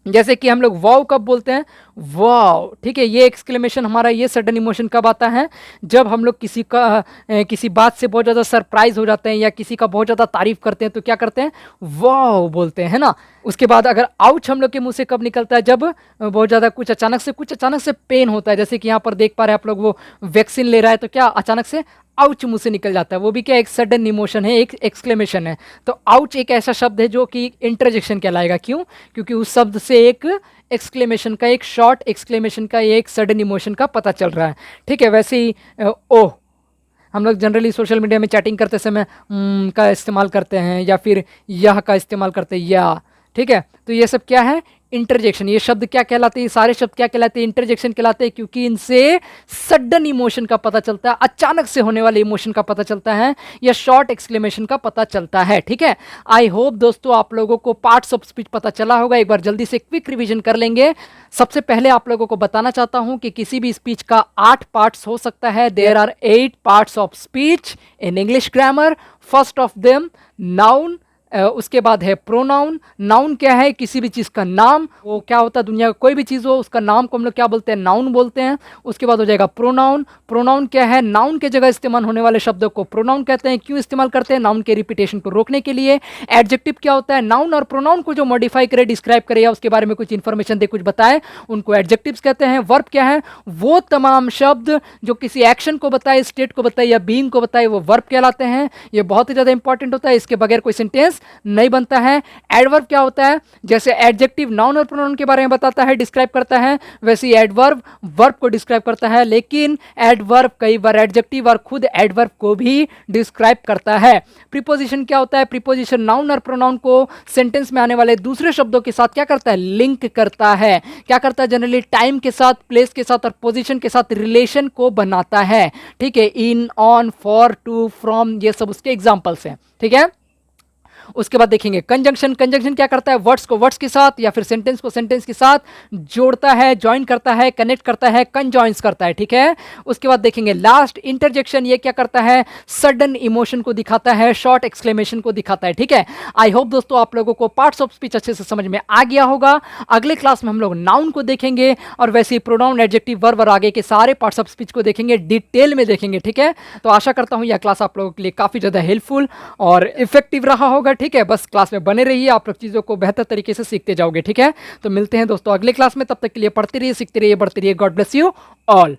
Speaker 2: जैसे कि हम लोग वाव कब बोलते हैं, वाव। ठीक है, ये एक्सक्लेमेशन हमारा, ये सडन इमोशन कब आता है, जब हम लोग किसी बात से बहुत ज़्यादा सरप्राइज हो जाते हैं या किसी का बहुत ज़्यादा तारीफ करते हैं, तो क्या करते हैं, वाव बोलते हैं, है ना। उसके बाद अगर आउच हम लोग के मुंह से कब निकलता है, जब बहुत ज़्यादा कुछ अचानक से पेन होता है। जैसे कि यहाँ पर देख पा रहे हैं आप लोग, वो वैक्सीन ले रहा है, तो क्या अचानक से आउच मुंह से निकल जाता है, वो भी क्या एक सडन इमोशन है, एक एक्सक्लेमेशन है। तो आउच एक ऐसा शब्द है जो कि इंटरजेक्शन कहलाएगा। क्यों, क्योंकि उस शब्द से एक एक्सक्लेमेशन का, एक शॉर्ट एक्सक्लेमेशन का, एक सडन इमोशन का पता चल रहा है। ठीक है, वैसे ही ओह, हम लोग जनरली सोशल मीडिया में चैटिंग करते समय का इस्तेमाल करते हैं, या फिर यह का इस्तेमाल करते हैं, या। ठीक है, तो ये सब क्या है, इंटरजेक्शन। ये शब्द क्या कहलाते हैं, ये सारे शब्द क्या कहलाते हैं, इंटरजेक्शन कहलाते हैं, क्योंकि इनसे सडन इमोशन का पता चलता है, अचानक से होने वाले इमोशन का पता चलता है, या शॉर्ट एक्सक्लेमेशन का पता चलता है। ठीक है, आई होप दोस्तों आप लोगों को पार्ट्स ऑफ स्पीच पता चला होगा। एक बार जल्दी से क्विक रिवीजन कर लेंगे। सबसे पहले आप लोगों को बताना चाहता हूं कि किसी भी स्पीच का 8 पार्ट्स हो सकता है। There are 8 parts of speech in English grammar. First of them noun, उसके बाद है प्रोनाउन। नाउन क्या है, किसी भी चीज़ का नाम, वो क्या होता है, दुनिया का कोई भी चीज़ हो उसका नाम को हम लोग क्या बोलते हैं, नाउन बोलते हैं। उसके बाद हो जाएगा प्रोनाउन। प्रोनाउन क्या है, नाउन के जगह इस्तेमाल होने वाले शब्दों को प्रोनाउन कहते हैं। क्यों इस्तेमाल करते हैं, नाउन के रिपीटेशन को रोकने के लिए। एडजेक्टिव क्या होता है, नाउन और प्रोनाउन को जो मॉडिफाई करे, डिस्क्राइब करे या उसके बारे में कुछ इन्फॉर्मेशन दे, कुछ बताए, उनको एडजेक्टिव्स कहते हैं। वर्ब क्या है, वो तमाम शब्द जो किसी एक्शन को बताए, स्टेट को बताए या बीइंग को बताए, वो वर्ब कहलाते हैं। ये बहुत ही ज़्यादा इंपॉर्टेंट होता है, इसके बगैर कोई सेंटेंस सेंटेंस नहीं बनता है। एडवर्ब क्या होता है, जैसे एडजेक्टिव नाउन और प्रोनाउन के बारे में बताता है, डिस्क्राइब करता है, वैसे ही एडवर्ब वर्ब को डिस्क्राइब करता है। लेकिन एडवर्ब कई बार एडजेक्टिव और खुद एडवर्ब को भी डिस्क्राइब करता है। प्रीपोजिशन क्या होता है, प्रीपोजिशन नाउन और प्रोनाउन को सेंटेंस में आने वाले दूसरे शब्दों के साथ क्या करता है, लिंक करता है। क्या करता है, जनरली टाइम के साथ, प्लेस के साथ और पोजीशन के साथ रिलेशन को बनाता है। ठीक है, इन, ऑन, फॉर, टू, फ्रॉम, ये सब उसके एग्जांपल्स हैं। ठीक है, उसके बाद देखेंगे कंजंक्शन। कंजंक्शन क्या करता है, वर्ड्स को वर्ड्स के साथ या फिर सेंटेंस को सेंटेंस के साथ जोड़ता है, ज्वाइन करता है, कनेक्ट करता है, कंजॉइंस करता है। ठीक है, उसके बाद देखेंगे लास्ट इंटरजेक्शन। ये क्या करता है, सडन इमोशन को दिखाता है, शॉर्ट एक्सक्लेमेशन को दिखाता है। ठीक है, आई होप दोस्तों आप लोगों को पार्ट्स ऑफ स्पीच अच्छे से समझ में आ गया होगा। अगले क्लास में हम लोग नाउन को देखेंगे और वैसे ही प्रोनाउन, एडजेक्टिव, वर्ब और आगे के सारे पार्ट्स ऑफ स्पीच को देखेंगे, डिटेल में देखेंगे। ठीक है, तो आशा करता हूं यह क्लास आप लोगों के लिए काफी ज्यादा हेल्पफुल और इफेक्टिव रहा होगा। ठीक है, बस क्लास में बने रहिए, आप लोग चीज़ों को बेहतर तरीके से सीखते जाओगे। ठीक है, तो मिलते हैं दोस्तों अगले क्लास में, तब तक के लिए पढ़ते रहिए, सीखते रहिए, बढ़ते रहिए। God bless you all.